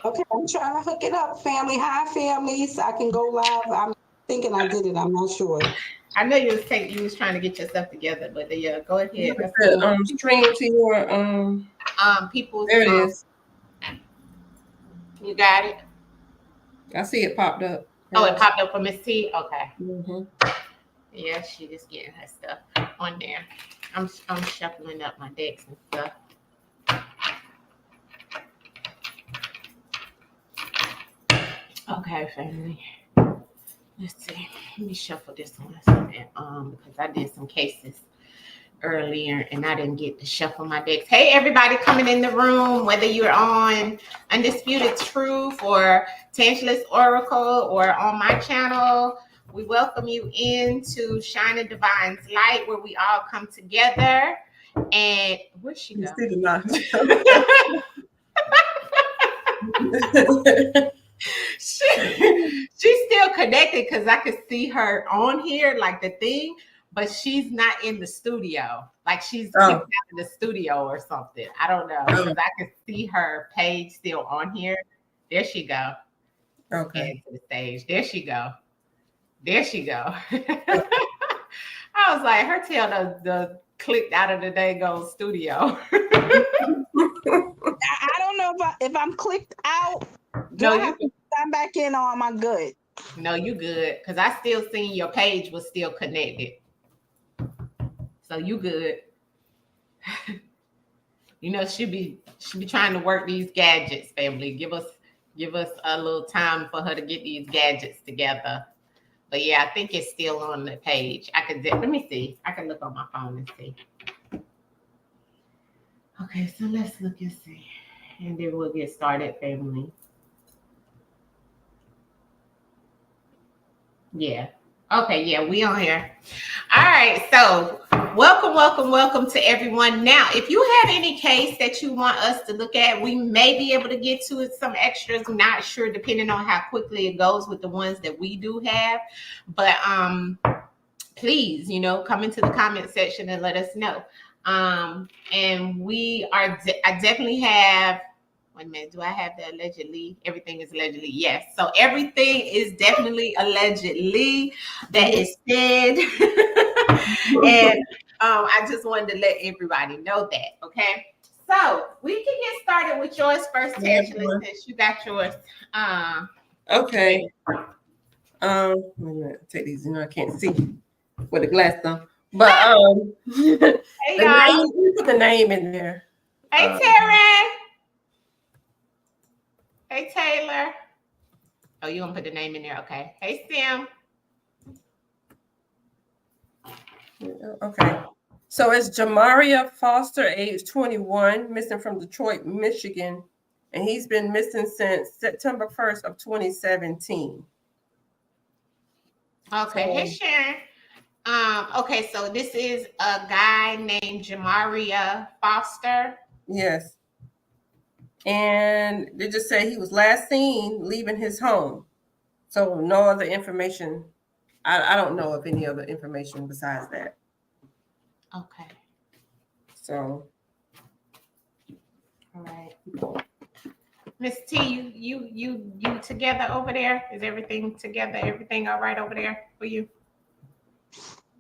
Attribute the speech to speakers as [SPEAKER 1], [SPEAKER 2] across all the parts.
[SPEAKER 1] Okay, I'm trying to hook it up, family. Hi, family. So I can go live. I'm thinking I did it. I'm not sure.
[SPEAKER 2] I know you was trying to get yourself together, but yeah, go ahead.
[SPEAKER 3] That's cool. Stream to your
[SPEAKER 2] people.
[SPEAKER 3] There it is.
[SPEAKER 2] You got it.
[SPEAKER 3] I see it popped up.
[SPEAKER 2] Oh, it popped up for Miss T. Okay.
[SPEAKER 3] Mm-hmm.
[SPEAKER 2] Yeah, she just getting her stuff on there. I'm shuffling up my decks and stuff. Okay, family. Let's see. Let me shuffle this one because I did some cases earlier and I didn't get to shuffle my decks. Hey, everybody coming in the room, whether you're on Undisputed Truth or Tangeless Oracle or on my channel, we welcome you into Shine a Divine's Light, where we all come together. And where'd she go? She's still connected because I could see her on here, like the thing, but she's not in the studio. Like she's kicked out of the studio or something. I don't know. Because I could see her page still on here. There she go.
[SPEAKER 3] Okay.
[SPEAKER 2] To the stage. There she go. There she go. I was like, her tail the clicked out of the daggone studio.
[SPEAKER 1] I don't know if I'm clicked out.
[SPEAKER 2] No, you can
[SPEAKER 1] sign back in, or am I good?
[SPEAKER 2] No, you good. Because I still seen your page was still connected. So you good. You know, she be trying to work these gadgets, family. Give us a little time for her to get these gadgets together. But yeah, I think it's still on the page. Let me see. I can look on my phone and see. Okay, so let's look and see. And then we'll get started, family. Yeah. Okay, yeah, we on here. All right, so welcome to everyone. Now, if you have any case that you want us to look at, we may be able to get to some extras. I'm not sure, depending on how quickly it goes with the ones that we do have. But please, come into the comment section and let us know. And I definitely have. Wait a minute, do I have the allegedly? Everything is allegedly, yes. So everything is definitely allegedly that is said. And I just wanted to let everybody know that, okay? So we can get started with yours first, Angela, since you got yours.
[SPEAKER 3] Okay. Wait a minute, take these, I can't see with the glass on. But
[SPEAKER 2] hey, y'all.
[SPEAKER 3] Put the name in there.
[SPEAKER 2] Hey, Taryn. Hey, Taylor. Oh, you want to put the name in there? Okay. Hey, Sim.
[SPEAKER 3] Okay. So it's Jamaria Foster, age 21, missing from Detroit, Michigan. And he's been missing since September 1st of 2017.
[SPEAKER 2] Okay. Hey, Sharon. Okay, so this is a guy named Jamaria Foster.
[SPEAKER 3] Yes. And they just say he was last seen leaving his home. So no other information. I don't know of any other information besides that.
[SPEAKER 2] Okay.
[SPEAKER 3] So.
[SPEAKER 2] All right. Miss T, you together over there? Is everything together? Everything all right over there for you?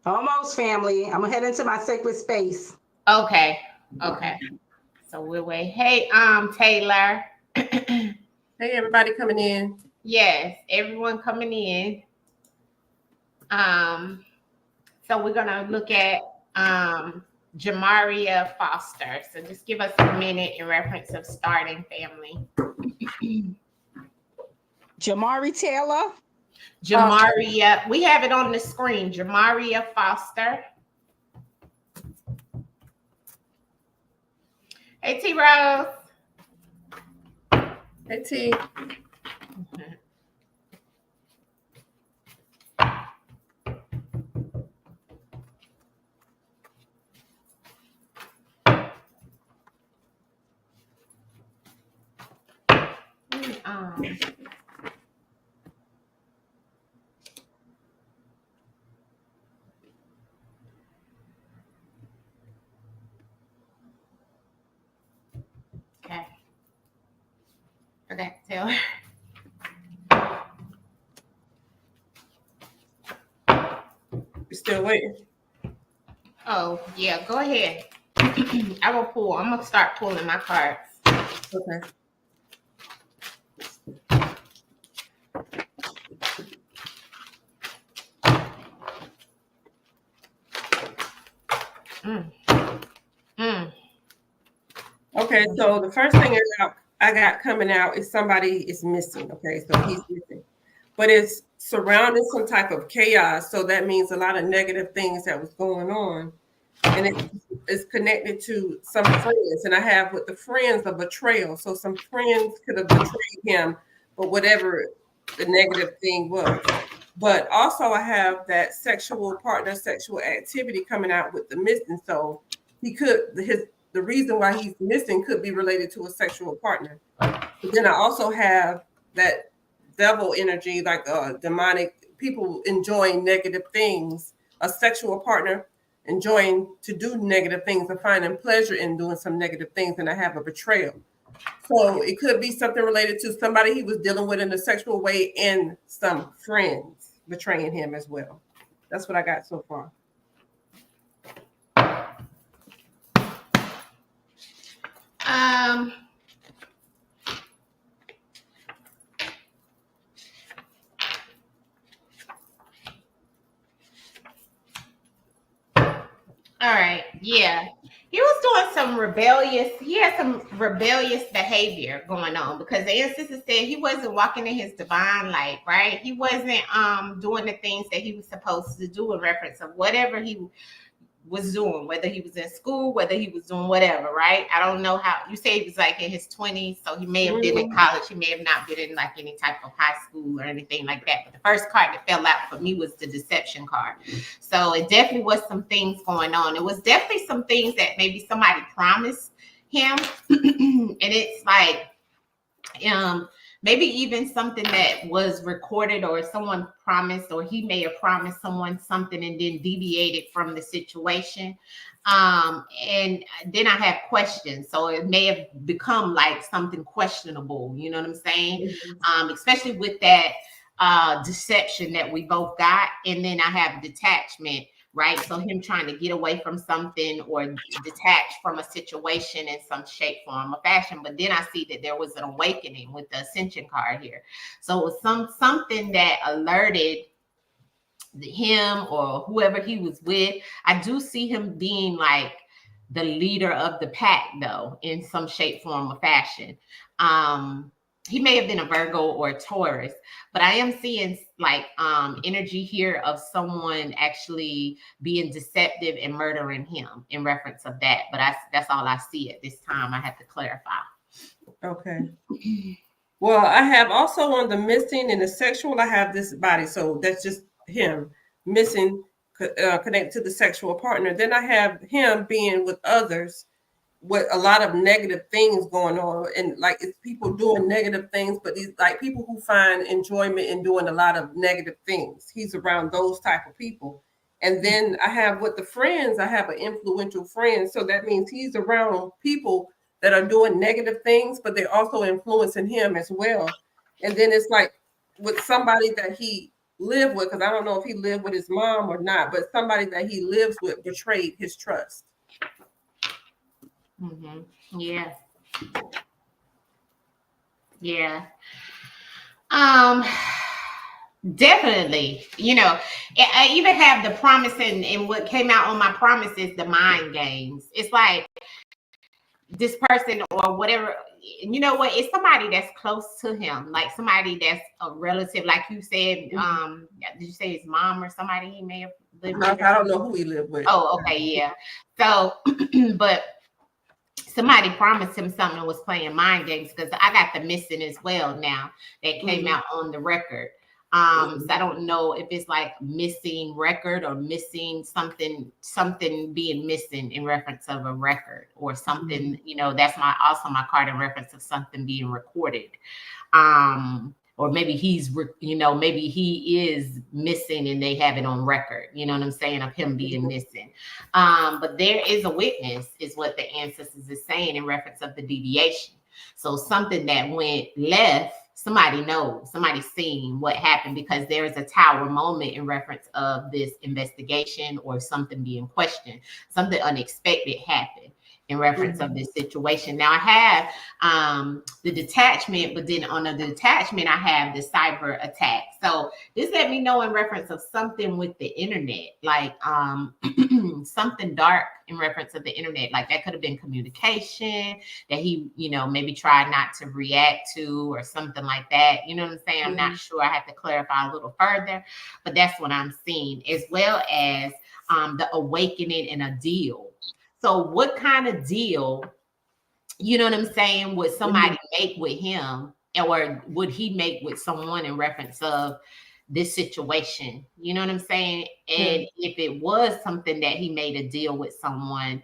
[SPEAKER 1] Almost, family. I'm gonna head into my sacred space.
[SPEAKER 2] Okay. So we'll wait. Hey, Taylor.
[SPEAKER 3] Hey, everybody coming in.
[SPEAKER 2] Yes, everyone coming in. So we're gonna look at Jamaria Foster. So just give us a minute in reference of starting, family.
[SPEAKER 1] Jamari Taylor.
[SPEAKER 2] Jamaria, we have it on the screen. Jamaria Foster. Hey, T Rose.
[SPEAKER 3] Hey, T.
[SPEAKER 2] forgot to tell her.
[SPEAKER 3] You still waiting?
[SPEAKER 2] Oh, yeah, go ahead. I will pull. I'm going to start pulling my cards.
[SPEAKER 3] Okay. Okay, so the first thing I got coming out is somebody is missing. Okay, so he's missing. But it's surrounding some type of chaos. So that means a lot of negative things that was going on. And it is connected to some friends. And I have with the friends a betrayal. So some friends could have betrayed him, but whatever the negative thing was. But also I have that sexual partner, sexual activity coming out with the missing. So he could, the reason why he's missing could be related to a sexual partner. But then I also have that devil energy, like demonic people enjoying negative things, a sexual partner enjoying to do negative things and finding pleasure in doing some negative things. And I have a betrayal. So it could be something related to somebody he was dealing with in a sexual way and some friends betraying him as well. That's what I got so far.
[SPEAKER 2] All right, yeah. He was doing some rebellious behavior going on because the ancestor said he wasn't walking in his divine light, right? He wasn't doing the things that he was supposed to do in reference of whatever he was doing, whether he was in school, whether he was doing whatever, right? I don't know how you say he was like in his 20s, so he may have been in college, he may have not been in like any type of high school or anything like that. But the first card that fell out for me was the deception card. So it definitely was some things going on. It was definitely some things that maybe somebody promised him. And it's like maybe even something that was recorded or someone promised, or he may have promised someone something and then deviated from the situation. And then I have questions. So it may have become like something questionable. You know what I'm saying? Especially with that deception that we both got. And then I have detachment, right? So him trying to get away from something or detach from a situation in some shape, form, or fashion. But then I see that there was an awakening with the ascension card here. So it was something that alerted him or whoever he was with. I do see him being like the leader of the pack, though, in some shape, form, or fashion. He may have been a Virgo or a Taurus, but I am seeing like energy here of someone actually being deceptive and murdering him in reference of that. But that's all I see at this time. I have to clarify. Okay.
[SPEAKER 3] Well, I have also on the missing and the sexual, I have this body. So that's just him missing, connected to the sexual partner. Then I have him being with others with a lot of negative things going on, and like it's people doing negative things, but these like people who find enjoyment in doing a lot of negative things. He's around those type of people. And then I have with the friends, I have an influential friend. So that means he's around people that are doing negative things, but they're also influencing him as well. And then it's like with somebody that he lived with, because I don't know if he lived with his mom or not, but somebody that he lives with betrayed his trust.
[SPEAKER 2] Yeah. Yeah. Definitely. You know, I even have the promise, and what came out on my promise is the mind games. It's like this person or whatever, you know what? It's somebody that's close to him, like somebody that's a relative, like you said. Did you say his mom or somebody he may have lived with?
[SPEAKER 3] I don't know who he lived with.
[SPEAKER 2] Oh, okay, yeah. So, but somebody promised him something and was playing mind games, because I got the missing as well now that came out on the record. So I don't know if it's like missing record or missing something being missing in reference of a record or something, you know, that's also my card in reference of something being recorded. Or maybe maybe he is missing and they have it on record, you know what I'm saying, of him being missing. But there is a witness is what the ancestors is saying in reference of the deviation. So something that went left, somebody knows, somebody's seen what happened, because there is a tower moment in reference of this investigation or something being questioned. Something unexpected happened in reference of this situation. Now I have the detachment, but then on the detachment, I have the cyber attack. So this let me know in reference of something with the internet, like something dark in reference of the internet. Like that could have been communication that he, maybe tried not to react to or something like that. You know what I'm saying? I'm not sure. I have to clarify a little further, but that's what I'm seeing, as well as the awakening and a deal. So what kind of deal, you know what I'm saying, would somebody make with him, or would he make with someone in reference of this situation? You know what I'm saying? And if it was something that he made a deal with someone,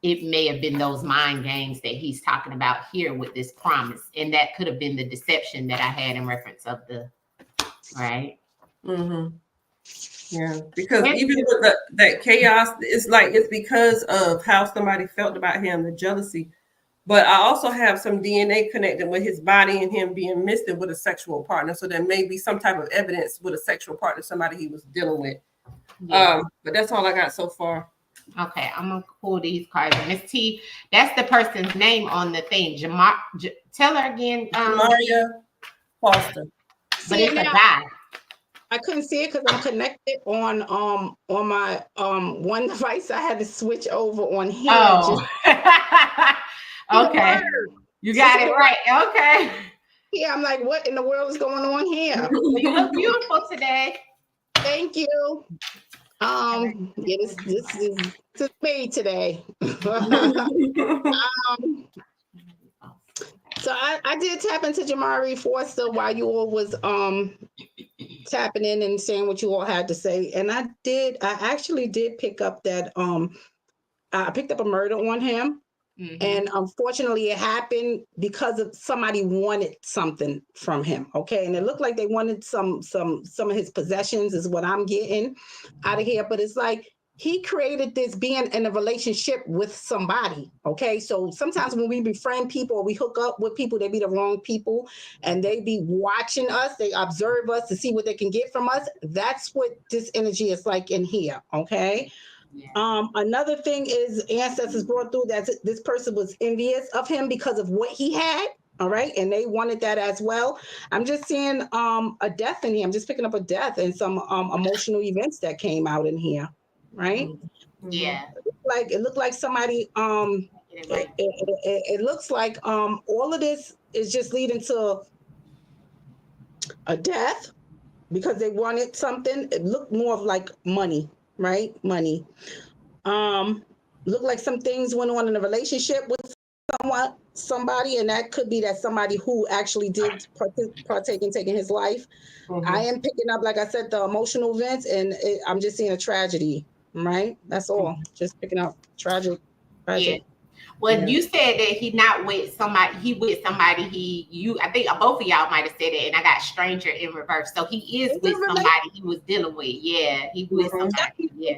[SPEAKER 2] it may have been those mind games that he's talking about here with this promise. And that could have been the deception that I had in reference of the, right?
[SPEAKER 3] Yeah, because even with that chaos, it's because of how somebody felt about him, the jealousy. But I also have some DNA connected with his body and him being missing with a sexual partner. So there may be some type of evidence with a sexual partner, somebody he was dealing with. Yeah. But that's all I got so far.
[SPEAKER 2] Okay, I'm gonna pull these cards. Miss T, that's the person's name on the thing. Tell her again.
[SPEAKER 3] Jamaria Foster.
[SPEAKER 2] But it's a guy.
[SPEAKER 1] I couldn't see it because I'm connected on my one device. I had to switch over on here.
[SPEAKER 2] Oh. Okay. You got it right. Okay.
[SPEAKER 1] Yeah, I'm like, what in the world is going on here?
[SPEAKER 2] You look beautiful today.
[SPEAKER 1] Thank you. Yeah, this is me today. So I did tap into Jamaria Foster while you all was tapping in and saying what you all had to say, and I actually did pick up that I picked up a murder on him. And unfortunately, it happened because of somebody wanted something from him. Okay, and it looked like they wanted some of his possessions, is what I'm getting out of here. But it's like he created this being in a relationship with somebody. Okay, so sometimes when we befriend people or we hook up with people, they be the wrong people, and they be watching us. They observe us to see what they can get from us. That's what this energy is like in here. Okay. Yeah. Another thing is ancestors brought through that this person was envious of him because of what he had. All right. And they wanted that as well. I'm just seeing a death in here. I'm just picking up a death and some emotional events that came out in here. Right.
[SPEAKER 2] Yeah.
[SPEAKER 1] It looked like somebody it looks like all of this is just leading to a death because they wanted something. It looked more of like money. Right? Money. Look like some things went on in a relationship with somebody, and that could be that somebody who actually did partake in taking his life. I am picking up, like I said, the emotional events, and I'm just seeing a tragedy, right? That's all. Just picking up tragic.
[SPEAKER 2] Yeah. Well, you said that he not with somebody, he with somebody I think both of y'all might have said it, and I got stranger in reverse. So he is with somebody he was dealing with. Yeah, he with somebody. Yeah.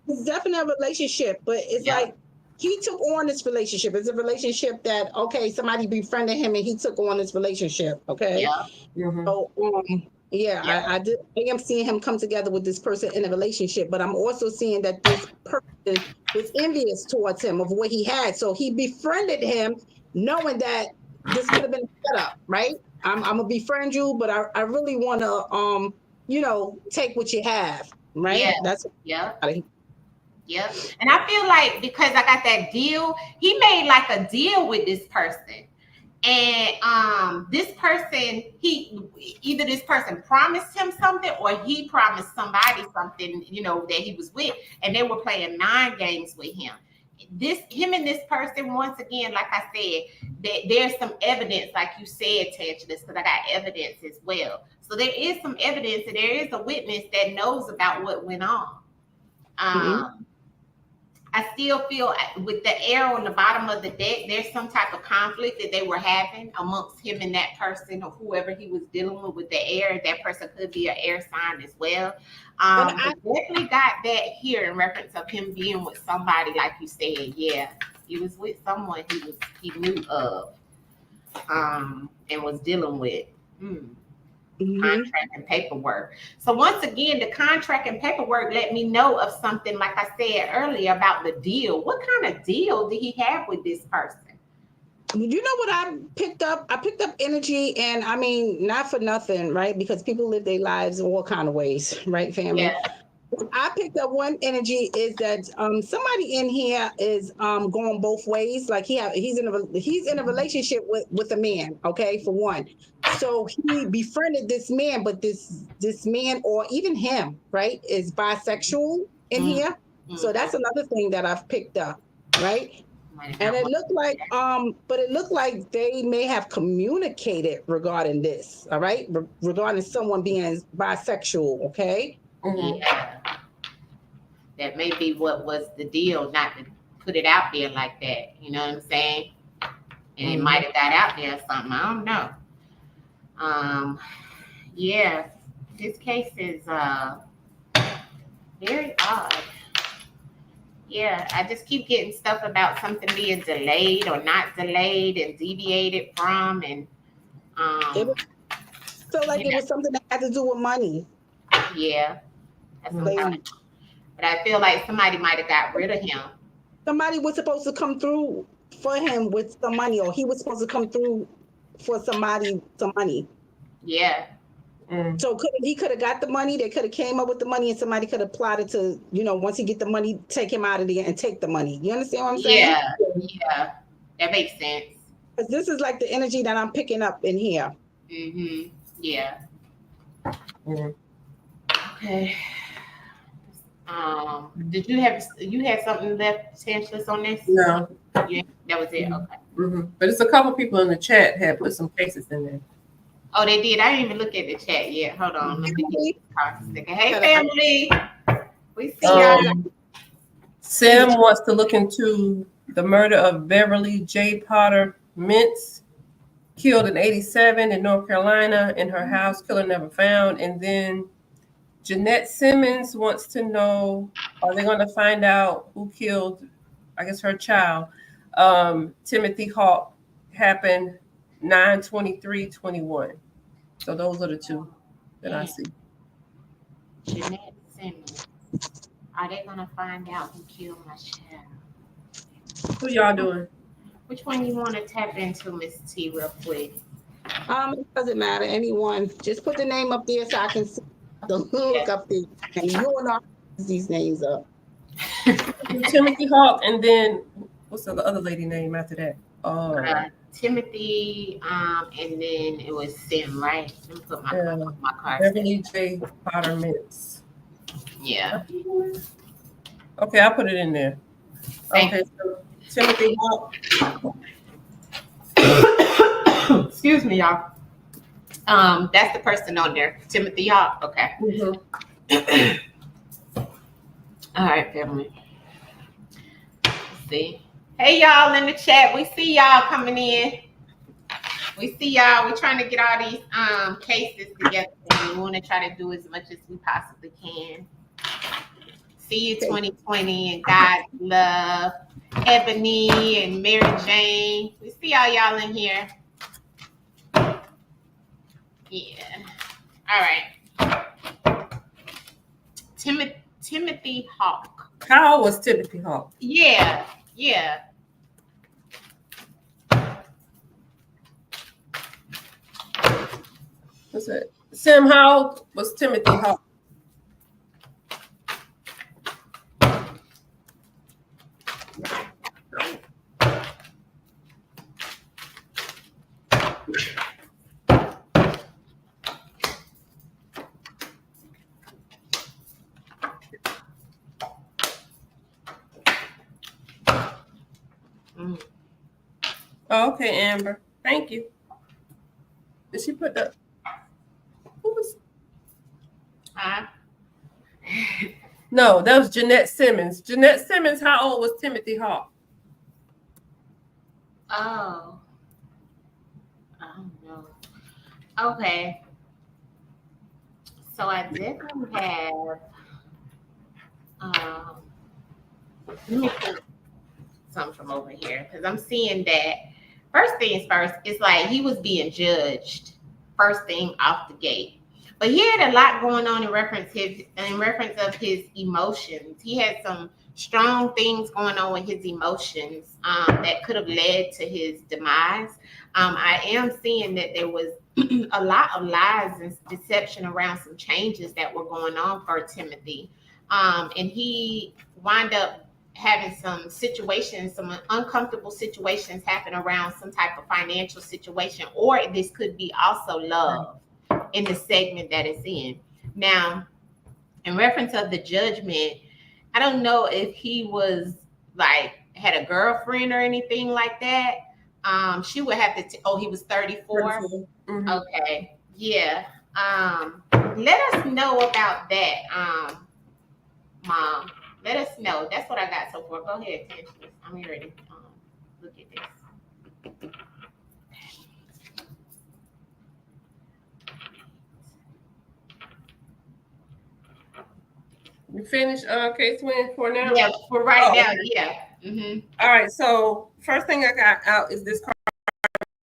[SPEAKER 1] It's definitely a relationship, but it's like he took on this relationship. It's a relationship that, okay, somebody befriended him and he took on this relationship. Okay. Yeah. So I am seeing him come together with this person in a relationship, but I'm also seeing that this person was envious towards him of what he had. So he befriended him knowing that this could have been set up, right? I'm gonna befriend you, but I really want to take what you have, right?
[SPEAKER 2] Yeah.
[SPEAKER 1] That's
[SPEAKER 2] Yep. And I feel like because I got that deal, he made like a deal with this person. And this person, either this person promised him something or he promised somebody something, that he was with, and they were playing mind games with him. Him and this person, once again, like I said, that there's some evidence, like you said, Tangelus, because I got evidence as well. So there is some evidence, and there is a witness that knows about what went on. I still feel with the air on the bottom of the deck, there's some type of conflict that they were having amongst him and that person or whoever he was dealing with the air. That person could be an air sign as well. I definitely got that here in reference of him being with somebody, like you said. Yeah. He was with someone he knew of, and was dealing with. Contract and paperwork. So once again, the contract and paperwork let me know of something, like I said earlier, about the deal. What kind of deal did he have with this person?
[SPEAKER 1] You know what I picked up? I picked up energy, and I mean, not for nothing, right? Because people live their lives all kind of ways, right, family?
[SPEAKER 2] Yeah.
[SPEAKER 1] I picked up one energy is that somebody in here is going both ways. Like he's in a relationship with a man, okay, for one. So he befriended this man, but this man, or even him, right, is bisexual in here. So that's another thing that I've picked up, right? And it looked like but it looked like they may have communicated regarding this, all right, regarding someone being bisexual, okay.
[SPEAKER 2] Yeah, that may be what was the deal, not to put it out there like that. You know what I'm saying? And it might have got out there or something. I don't know. Yeah, this case is very odd. Yeah, I just keep getting stuff about something being delayed or not delayed and deviated from, and
[SPEAKER 1] It felt like it was something that had to do with money.
[SPEAKER 2] Yeah. But I feel like somebody might have got rid of him. Somebody
[SPEAKER 1] was supposed to come through for him with some money, or he was supposed to come through for somebody some money.
[SPEAKER 2] Yeah.
[SPEAKER 1] So he could have got the money. They could have came up with the money, and somebody could have plotted to, once he get the money, take him out of there and take the money. You understand what I'm saying?
[SPEAKER 2] Yeah. That makes sense.
[SPEAKER 1] Because this is like the energy that I'm picking up in here.
[SPEAKER 2] Yeah. Okay. Did you had something left, Tanceless, on this?
[SPEAKER 3] No.
[SPEAKER 2] Yeah, that was it. Okay.
[SPEAKER 3] But it's a couple people in the chat had put some cases in there.
[SPEAKER 2] Oh, they did. I didn't even look at the chat yet. Hold on. Let me get Hey, family. We see y'all.
[SPEAKER 3] Sam wants to look into the murder of Beverly J. Potter Mintz, killed in '87 in North Carolina in her house, killer never found. And then Jeanette Simmons wants to know, are they going to find out who killed, I guess, her child? Timothy Hawk, happened 9/23/21. So those are the two that I see.
[SPEAKER 2] Jeanette Simmons. Are they going to find out who killed my child?
[SPEAKER 3] Who y'all doing?
[SPEAKER 2] Which one you want to tap into, Miss T, real quick?
[SPEAKER 1] It doesn't matter. Anyone. Just put the name up there so I can see the look up there. And you will not these names up.
[SPEAKER 3] Timothy Hawk, and then what's the other lady name after that?
[SPEAKER 2] Timothy, and then it was Sim, right? Let me put my card.
[SPEAKER 3] Beverly J. Potter Mintz.
[SPEAKER 2] Yeah.
[SPEAKER 3] Okay, I'll put it in there. Okay, so Timothy Hawk.
[SPEAKER 2] Excuse me, y'all. That's the person on there, Timothy Hawk. Okay. All right, family. Let's see. Hey, y'all in the chat. We see y'all coming in. We see y'all. We're trying to get all these cases together. We want to try to do as much as we possibly can. See you 2020 and God's love. Ebony and Mary Jane. We see y'all in here. Yeah. All right. Timothy Hawk.
[SPEAKER 3] How old was Timothy Hawk?
[SPEAKER 2] Yeah.
[SPEAKER 3] What's that? Sim, how old was Timothy Hawk? Oh, okay, Amber. Thank you. Did she put the? Who was? No, that was Jeanette Simmons. Jeanette Simmons, how old was Timothy Hawk?
[SPEAKER 2] Oh. I don't know. Okay. So I definitely have let me think. something from over here because I'm seeing that first things first, it's like he was being judged first thing off the gate. But he had a lot going on in reference of his emotions. He had some strong things going on with his emotions that could have led to his demise. I am seeing that there was a lot of lies and deception around some changes that were going on for Timothy. And he wound up having some situations, some uncomfortable situations happen around some type of financial situation, or this could be also love in the segment that it's in. Now, in reference of the judgment, I don't know if he was like had a girlfriend or anything like that. She would have to. He was 34. Mm-hmm. Okay, yeah. Let us know about that, Mom. Let us know. That's what I got so far. Go ahead, Tish. I'm here to look at this.
[SPEAKER 3] You finished case win for now?
[SPEAKER 2] Yeah, for right now, yeah.
[SPEAKER 3] Mm-hmm. All right, so first thing I got out is this card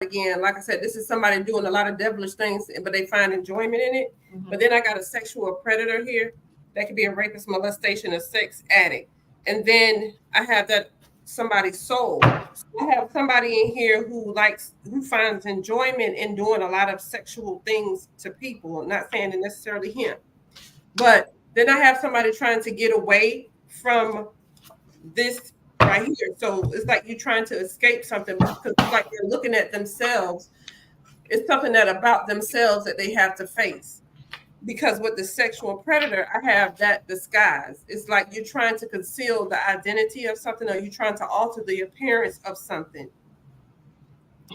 [SPEAKER 3] again. Like I said, this is somebody doing a lot of devilish things, but they find enjoyment in it. Mm-hmm. But then I got a sexual predator here. That could be a rapist, molestation, a sex addict. And then I have that somebody's soul. So I have somebody in here who finds enjoyment in doing a lot of sexual things to people. I'm not saying it necessarily him. But then I have somebody trying to get away from this right here. So it's like you're trying to escape something because it's like they're looking at themselves. It's something that about themselves that they have to face. Because with the sexual predator, I have that disguise. It's like you're trying to conceal the identity of something, or you're trying to alter the appearance of something.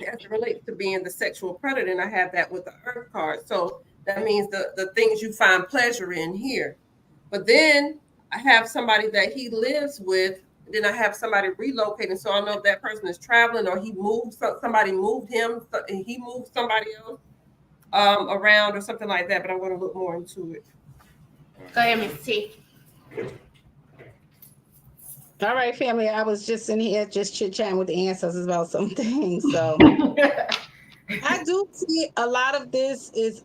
[SPEAKER 3] As it relates to being the sexual predator, and I have that with the Earth card. So that means the things you find pleasure in here. But then I have somebody that he lives with. Then I have somebody relocating. So I don't know if that person is traveling or he moved. Somebody moved him, and he moved somebody else around or something like that. But I'm going to look more into it.
[SPEAKER 2] Go ahead, Ms. T.
[SPEAKER 1] All right, family. I was just in here just chit-chatting with the ancestors about some things. So I do see a lot of this is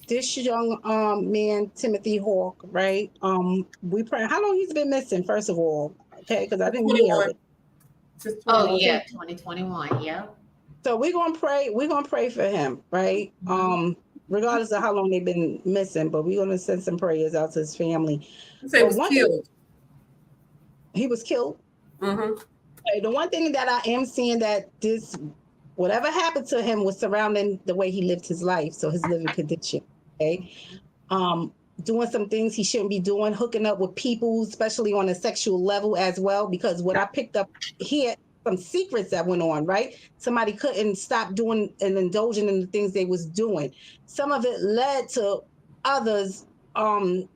[SPEAKER 1] this young man, Timothy Hawk, right? We pray. How long he's been missing, first of all? Okay, because I didn't hear it.
[SPEAKER 2] Oh yeah, 2021. Yeah.
[SPEAKER 1] So we're gonna pray. We're gonna pray for him, right? Regardless of how long they've been missing, but we're gonna send some prayers out to his family.
[SPEAKER 3] He was killed.
[SPEAKER 1] He was killed.
[SPEAKER 3] Mm-hmm.
[SPEAKER 1] Okay, the one thing that I am seeing that this, whatever happened to him, was surrounding the way he lived his life. So his living condition. Okay. Doing some things he shouldn't be doing, hooking up with people, especially on a sexual level as well, because what I picked up here, some secrets that went on, right? Somebody couldn't stop doing and indulging in the things they was doing. Some of it led to others, getting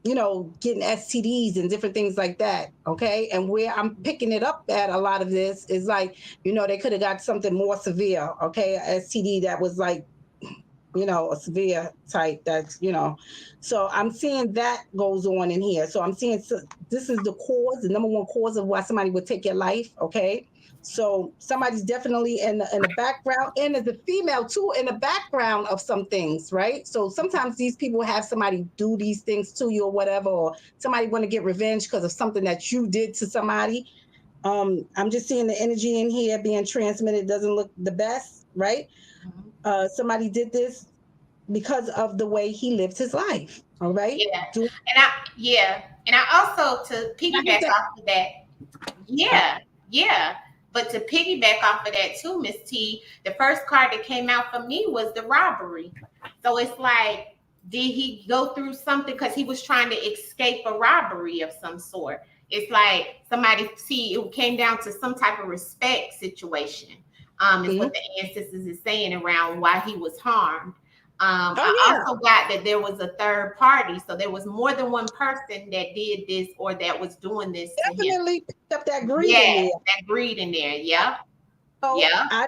[SPEAKER 1] STDs and different things like that, okay? And where I'm picking it up at a lot of this is like, they could have got something more severe, okay? A STD that was like, a severe type that's, so I'm seeing that goes on in here. So I'm seeing this is the number one cause of why somebody would take your life, okay? So somebody's definitely in the background, and as a female too, in the background of some things, right? So sometimes these people have somebody do these things to you or whatever, or somebody want to get revenge because of something that you did to somebody. I'm just seeing the energy in here being transmitted doesn't look the best, right? Somebody did this because of the way he lived his life. All right.
[SPEAKER 2] Yeah. And I also, to piggyback off of that. Yeah. But to piggyback off of that too, Miss T, the first card that came out for me was the robbery. So it's like, did he go through something because he was trying to escape a robbery of some sort? It's like it came down to some type of respect situation. Is what the ancestors is saying around why he was harmed. I also got that there was a third party, so there was more than one person that did this or that was doing this.
[SPEAKER 1] Definitely picked up that greed.
[SPEAKER 2] That greed in there. Yeah.
[SPEAKER 1] Oh, yeah.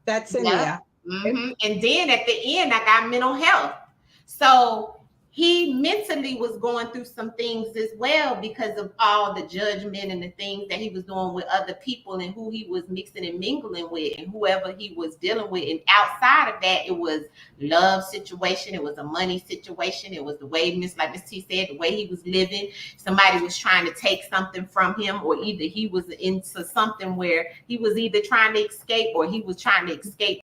[SPEAKER 1] That's in there.
[SPEAKER 2] Mm-hmm. And then at the end, I got mental health. So he mentally was going through some things as well because of all the judgment and the things that he was doing with other people and who he was mixing and mingling with and whoever he was dealing with. And outside of that, it was love situation. It was a money situation. It was the way like Miss T said, the way he was living. Somebody was trying to take something from him, or either he was into something where he was either trying to escape or he was trying to escape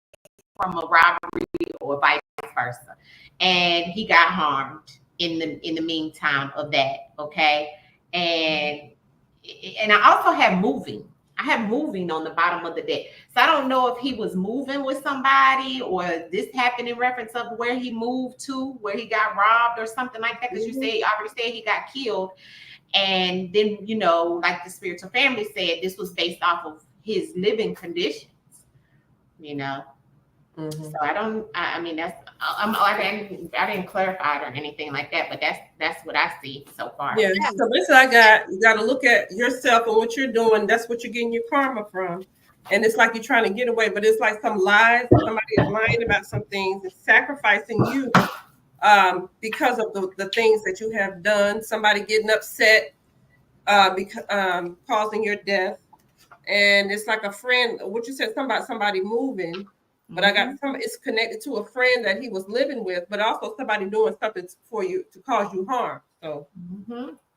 [SPEAKER 2] from a robbery or vice versa. And he got harmed in the meantime of that. Okay. And I also have moving. I have moving on the bottom of the deck. So I don't know if he was moving with somebody or this happened in reference of where he moved to, where he got robbed or something like that. Because you already said he got killed. And then, you know, like the spiritual family said, this was based off of his living conditions, you know. So I mean, I didn't clarify it or anything like that, but that's what I see so far.
[SPEAKER 3] Yeah. So this you got to look at yourself and what you're doing. That's what you're getting your karma from. And it's like you're trying to get away, but it's like some lies. Somebody is lying about some things and sacrificing you because of the things that you have done. Somebody getting upset because causing your death. And it's like a friend, what you said, something about somebody moving. But I got it's connected to a friend that he was living with, but also somebody doing something for you to cause you harm. So,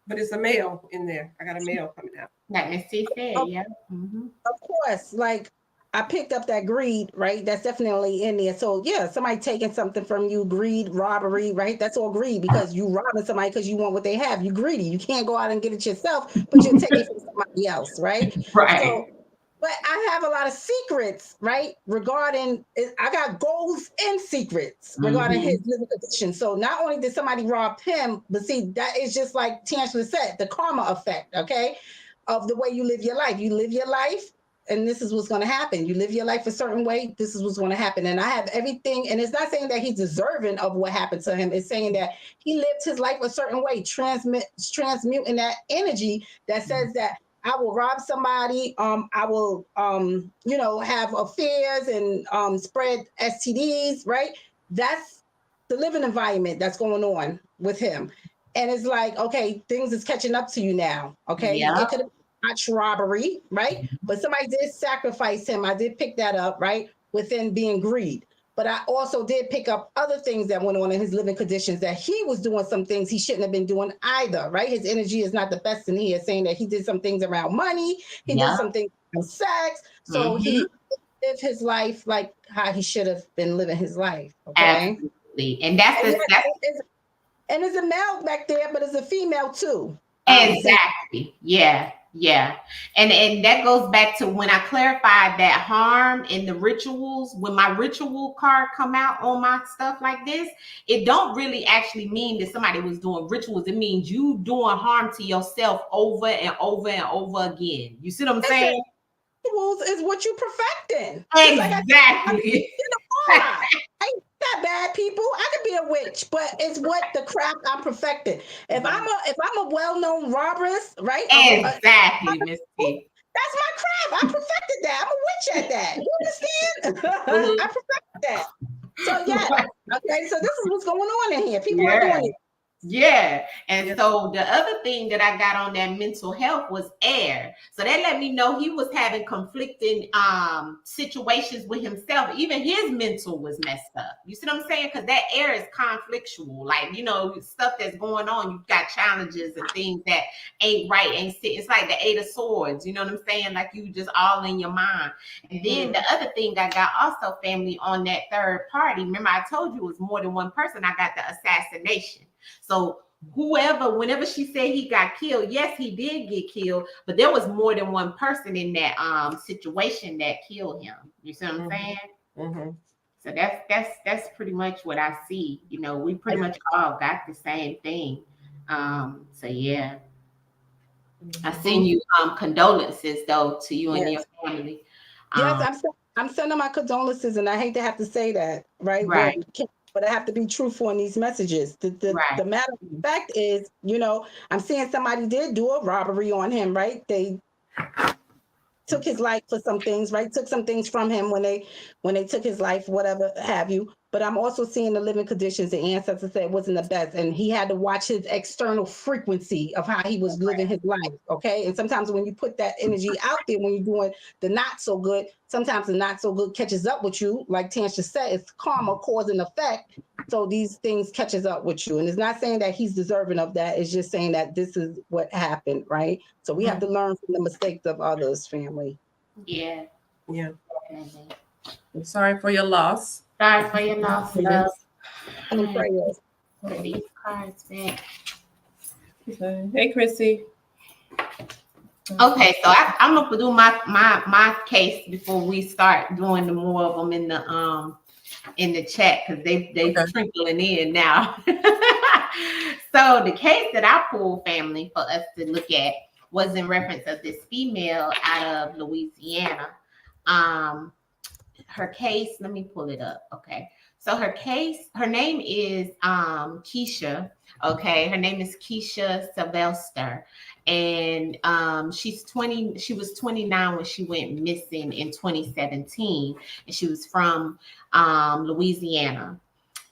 [SPEAKER 3] but it's a male in there. I got a male coming out.
[SPEAKER 2] Like Miss T said, yeah.
[SPEAKER 1] Of course, like I picked up that greed, right? That's definitely in there. So yeah, somebody taking something from you, greed, robbery, right? That's all greed because you robbing somebody because you want what they have. You greedy. You can't go out and get it yourself, but you're taking it from somebody else, right?
[SPEAKER 2] Right.
[SPEAKER 1] So, but I have a lot of secrets, right? Regarding, I got goals and secrets regarding his living condition. So not only did somebody rob him, but see, that is just like Tangela said, the karma effect, okay? Of the way you live your life. You live your life, and this is what's going to happen. You live your life a certain way, this is what's going to happen. And I have everything, and it's not saying that he's deserving of what happened to him. It's saying that he lived his life a certain way, transmuting that energy that says that I will rob somebody. I will, you know, have affairs and spread STDs, right? That's the living environment that's going on with him. And it's like, okay, things is catching up to you now. Okay.
[SPEAKER 2] Yeah.
[SPEAKER 1] It could have been much robbery, right? But somebody did sacrifice him. I did pick that up, right? Within being greed. But I also did pick up other things that went on in his living conditions, that he was doing some things he shouldn't have been doing either, right? His energy is not the best in here, saying that he did some things around money. He did some things around sex. So he lived his life like how he should have been living his life. Okay.
[SPEAKER 2] Absolutely. And
[SPEAKER 1] and there's a male back there, but there's a female too.
[SPEAKER 2] Exactly. Yeah. Yeah. And that goes back to when I clarified that harm in the rituals. When my ritual card come out on my stuff like this, it don't really actually mean that somebody was doing rituals. It means you doing harm to yourself over and over and over again. You see what I'm saying?
[SPEAKER 1] Rituals is what you perfecting.
[SPEAKER 2] Exactly.
[SPEAKER 1] I ain't that bad, people. I could be a witch, but it's what the craft I'm perfecting. If I'm a well-known robberess, right?
[SPEAKER 2] Exactly, Miss T.
[SPEAKER 1] That's my craft. I perfected that. I'm a witch at that. You understand? I perfected that. So yeah. Okay. So this is what's going on in here. People are doing it.
[SPEAKER 2] Yeah. And so the other thing that I got on that mental health was air. So that let me know he was having conflicting situations with himself. Even his mental was messed up. You see what I'm saying? Because that air is conflictual. Like, you know, stuff that's going on. You've got challenges and things that ain't right, ain't sit. It's like the 8 of Swords. You know what I'm saying? Like you just all in your mind. And then the other thing I got also, family, on that third party. Remember, I told you it was more than one person. I got the assassination. So whenever she said he got killed, yes, he did get killed, but there was more than one person in that situation that killed him. You see what I'm saying? So that's pretty much what I see. You know, we pretty much all got the same thing. So yeah. I send you condolences though to you and your family.
[SPEAKER 1] Yes, I'm sending my condolences, and I hate to have to say that, right? But I have to be truthful in these messages. The matter of fact is, you know, I'm seeing somebody did do a robbery on him, right? They took his life for some things, right? Took some things from him when they took his life, whatever have you. but I'm also seeing the living conditions. The ancestors said wasn't the best, and he had to watch his external frequency of how he was living his life. Okay, and sometimes when you put that energy out there, when you're doing the not so good, sometimes the not so good catches up with you. Like Tansha said, it's karma, cause and effect. So these things catches up with you, and it's not saying that he's deserving of that. It's just saying that this is what happened, right? So we have to learn from the mistakes of others, family.
[SPEAKER 2] Yeah.
[SPEAKER 3] Yeah. I'm sorry for your loss.
[SPEAKER 2] Sorry for your loss, love.
[SPEAKER 1] And prayers.
[SPEAKER 2] Put these cards back.
[SPEAKER 3] Hey, Chrissy.
[SPEAKER 2] Okay, so I'm gonna do my case before we start doing the more of them in the chat, because they trickling in now. So the case that I pulled, family, for us to look at was in reference of this female out of Louisiana. Her case, let me pull it up. Okay. So her case, her name is Keshia. Okay. Her name is Keshia Sylvester. And she was 29 when she went missing in 2017. And she was from Louisiana.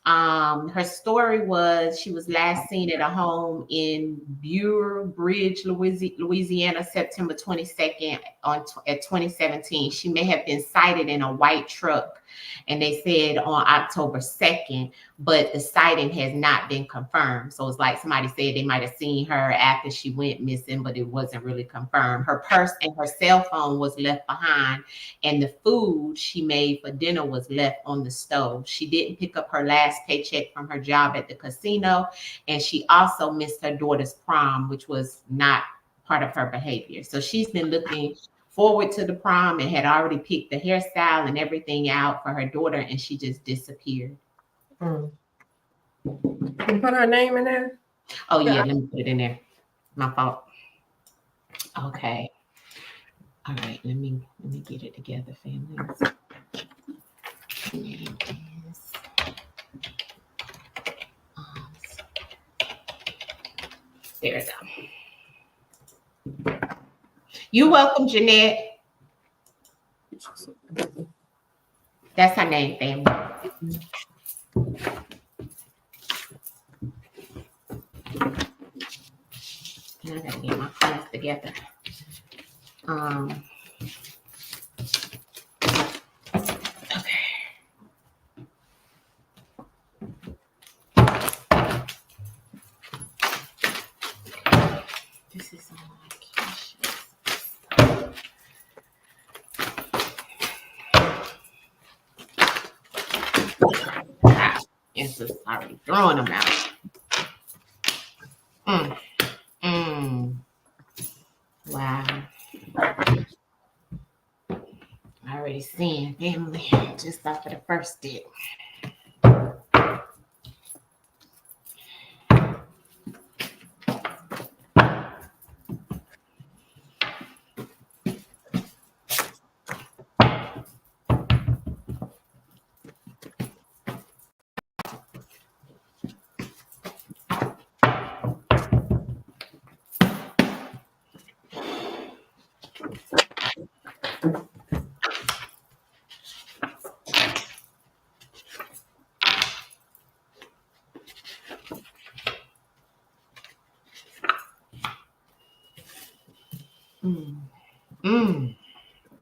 [SPEAKER 2] Her story was she was last seen at a home in Bureau Bridge, Louisiana, September 22nd at 2017. She may have been sighted in a white truck, and they said on October 2nd, but the sighting has not been confirmed. So it's like somebody said they might have seen her after she went missing, but it wasn't really confirmed. Her purse and her cell phone was left behind, and the food she made for dinner was left on the stove. She didn't pick up her last paycheck from her job at the casino, and she also missed her daughter's prom, which was not part of her behavior. So she's been looking forward to the prom and had already picked the hairstyle and everything out for her daughter, and she just disappeared.
[SPEAKER 3] Can you put her name in there?
[SPEAKER 2] Oh yeah, let me put it in there. My fault. Okay. All right, let me get it together, families. Name is there we go. You're welcome, Jeanette. That's her name, family. I gotta get my class together. Okay. This is on my Keshia. It's just already throwing them out. Wow. I already seen family just off of the first dip.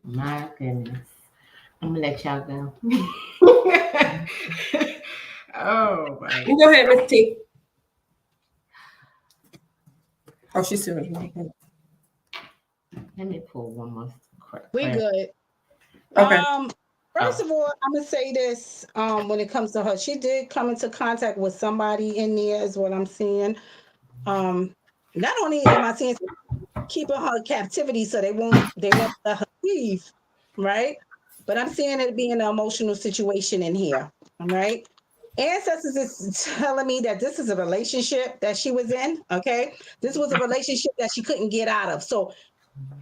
[SPEAKER 2] My goodness. I'm gonna let y'all go. Oh my.
[SPEAKER 3] You go ahead, Miss T. Oh, she's still in.
[SPEAKER 2] Let me pull one more.
[SPEAKER 1] We good.
[SPEAKER 3] Okay.
[SPEAKER 1] First of all, I'm gonna say this. When it comes to her, she did come into contact with somebody in there, is what I'm seeing. Not only am I seeing keeping her in captivity so they won't let her leave, right? But I'm seeing it being an emotional situation in here. All right. Ancestors is telling me that this is a relationship that she was in. Okay. This was a relationship that she couldn't get out of. So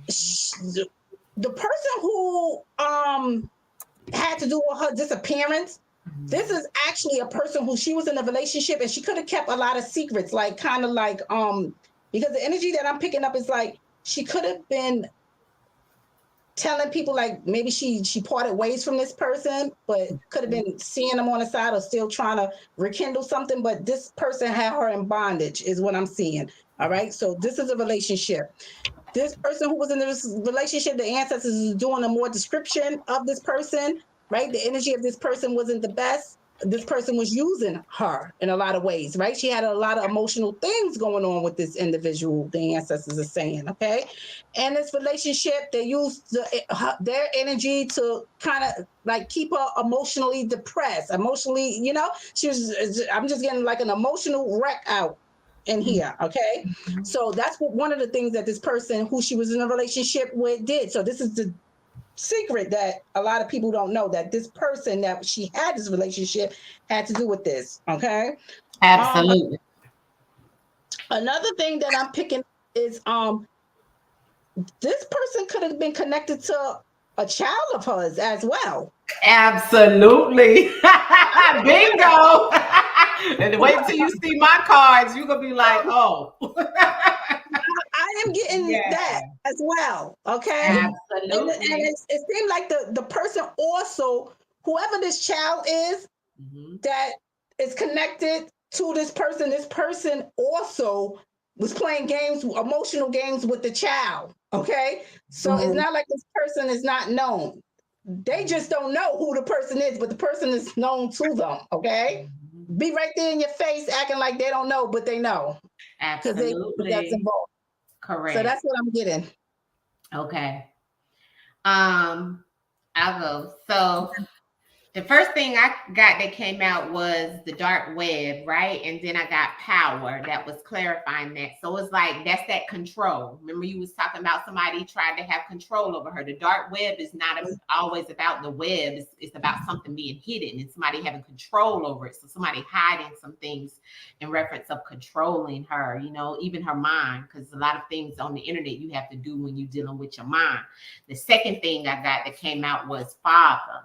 [SPEAKER 1] the person who had to do with her disappearance, this is actually a person who she was in a relationship and she could have kept a lot of secrets, like kind of like because the energy that I'm picking up is like she could have been telling people like maybe she parted ways from this person, but could have been seeing them on the side or still trying to rekindle something. But this person had her in bondage is what I'm seeing. All right. So this is a relationship. This person who was in this relationship, the ancestors is doing a more description of this person, right? The energy of this person wasn't the best. This person was using her in a lot of ways, right? She had a lot of emotional things going on with this individual, the ancestors are saying, okay? And this relationship, they used their energy to kind of like keep her emotionally depressed, emotionally, you know, I'm just getting like an emotional wreck out in here, okay? So that's one of the things that this person who she was in a relationship with did. So this is the secret that a lot of people don't know, that this person that she had this relationship had to do with this, okay?
[SPEAKER 2] Absolutely.
[SPEAKER 1] Another thing that I'm picking is this person could have been connected to a child of hers as well.
[SPEAKER 2] Absolutely. Bingo. And wait till you see my cards, you're gonna be like, oh.
[SPEAKER 1] I am getting that as well. Okay.
[SPEAKER 2] Absolutely.
[SPEAKER 1] And it seemed like the person also, whoever this child is, that is connected to this person also was playing games, emotional games with the child. Okay. So it's not like this person is not known. They just don't know who the person is, but the person is known to them. Okay. Be right there in your face acting like they don't know, but they know.
[SPEAKER 2] Absolutely.
[SPEAKER 1] That's involved.
[SPEAKER 2] Correct.
[SPEAKER 1] So that's what I'm getting.
[SPEAKER 2] Okay. I'll go. So the first thing I got that came out was the dark web, right? And then I got power that was clarifying that. So it's like, that's that control. Remember you was talking about somebody tried to have control over her. The dark web is not always about the web. It's about something being hidden and somebody having control over it. So somebody hiding some things in reference of controlling her, you know, even her mind, because a lot of things on the internet you have to do when you're dealing with your mind. The second thing I got that came out was father.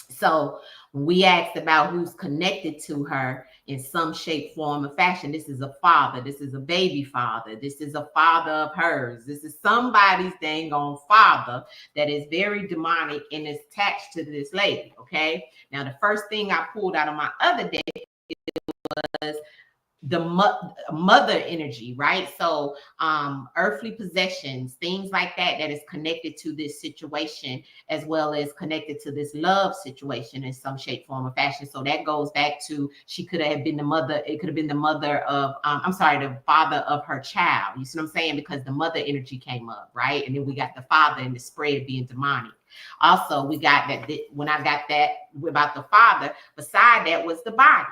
[SPEAKER 2] So when we asked about who's connected to her in some shape, form, or fashion, this is a father. This is a baby father. This is a father of hers. This is somebody's dang on father that is very demonic and is attached to this lady, okay? Now, the first thing I pulled out of my other deck was the mother energy, right? So earthly possessions, things like that is connected to this situation, as well as connected to this love situation in some shape, form, or fashion. So that goes back to, she could have been the mother, it could have been the mother of the father of her child. You see what I'm saying? Because the mother energy came up, right? And then we got the father and the spread being demonic. Also, we got that when I got that about the father, beside that was the body.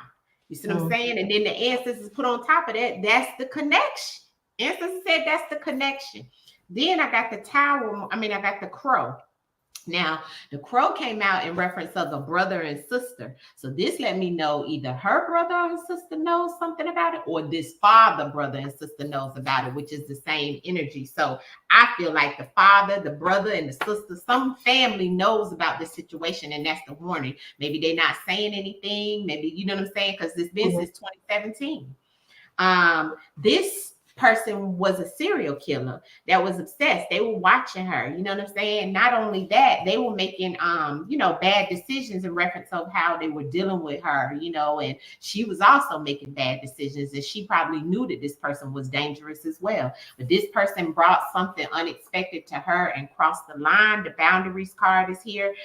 [SPEAKER 2] You see what I'm saying? And then the ancestors put on top of that, that's the connection. Ancestors said that's the connection. Then I got the tower, I got the crow. Now, the crow came out in reference of a brother and sister. So this let me know either her brother or sister knows something about it, or this father, brother and sister knows about it, which is the same energy. So I feel like the father, the brother, and the sister, some family knows about this situation, and that's the warning. Maybe they're not saying anything. Maybe, you know what I'm saying? Because this been since 2017. This person was a serial killer that was obsessed. They were watching her, you know what I'm saying? Not only that, they were making bad decisions in reference of how they were dealing with her, you know, and she was also making bad decisions, and she probably knew that this person was dangerous as well. But this person brought something unexpected to her and crossed the line. The boundaries card is here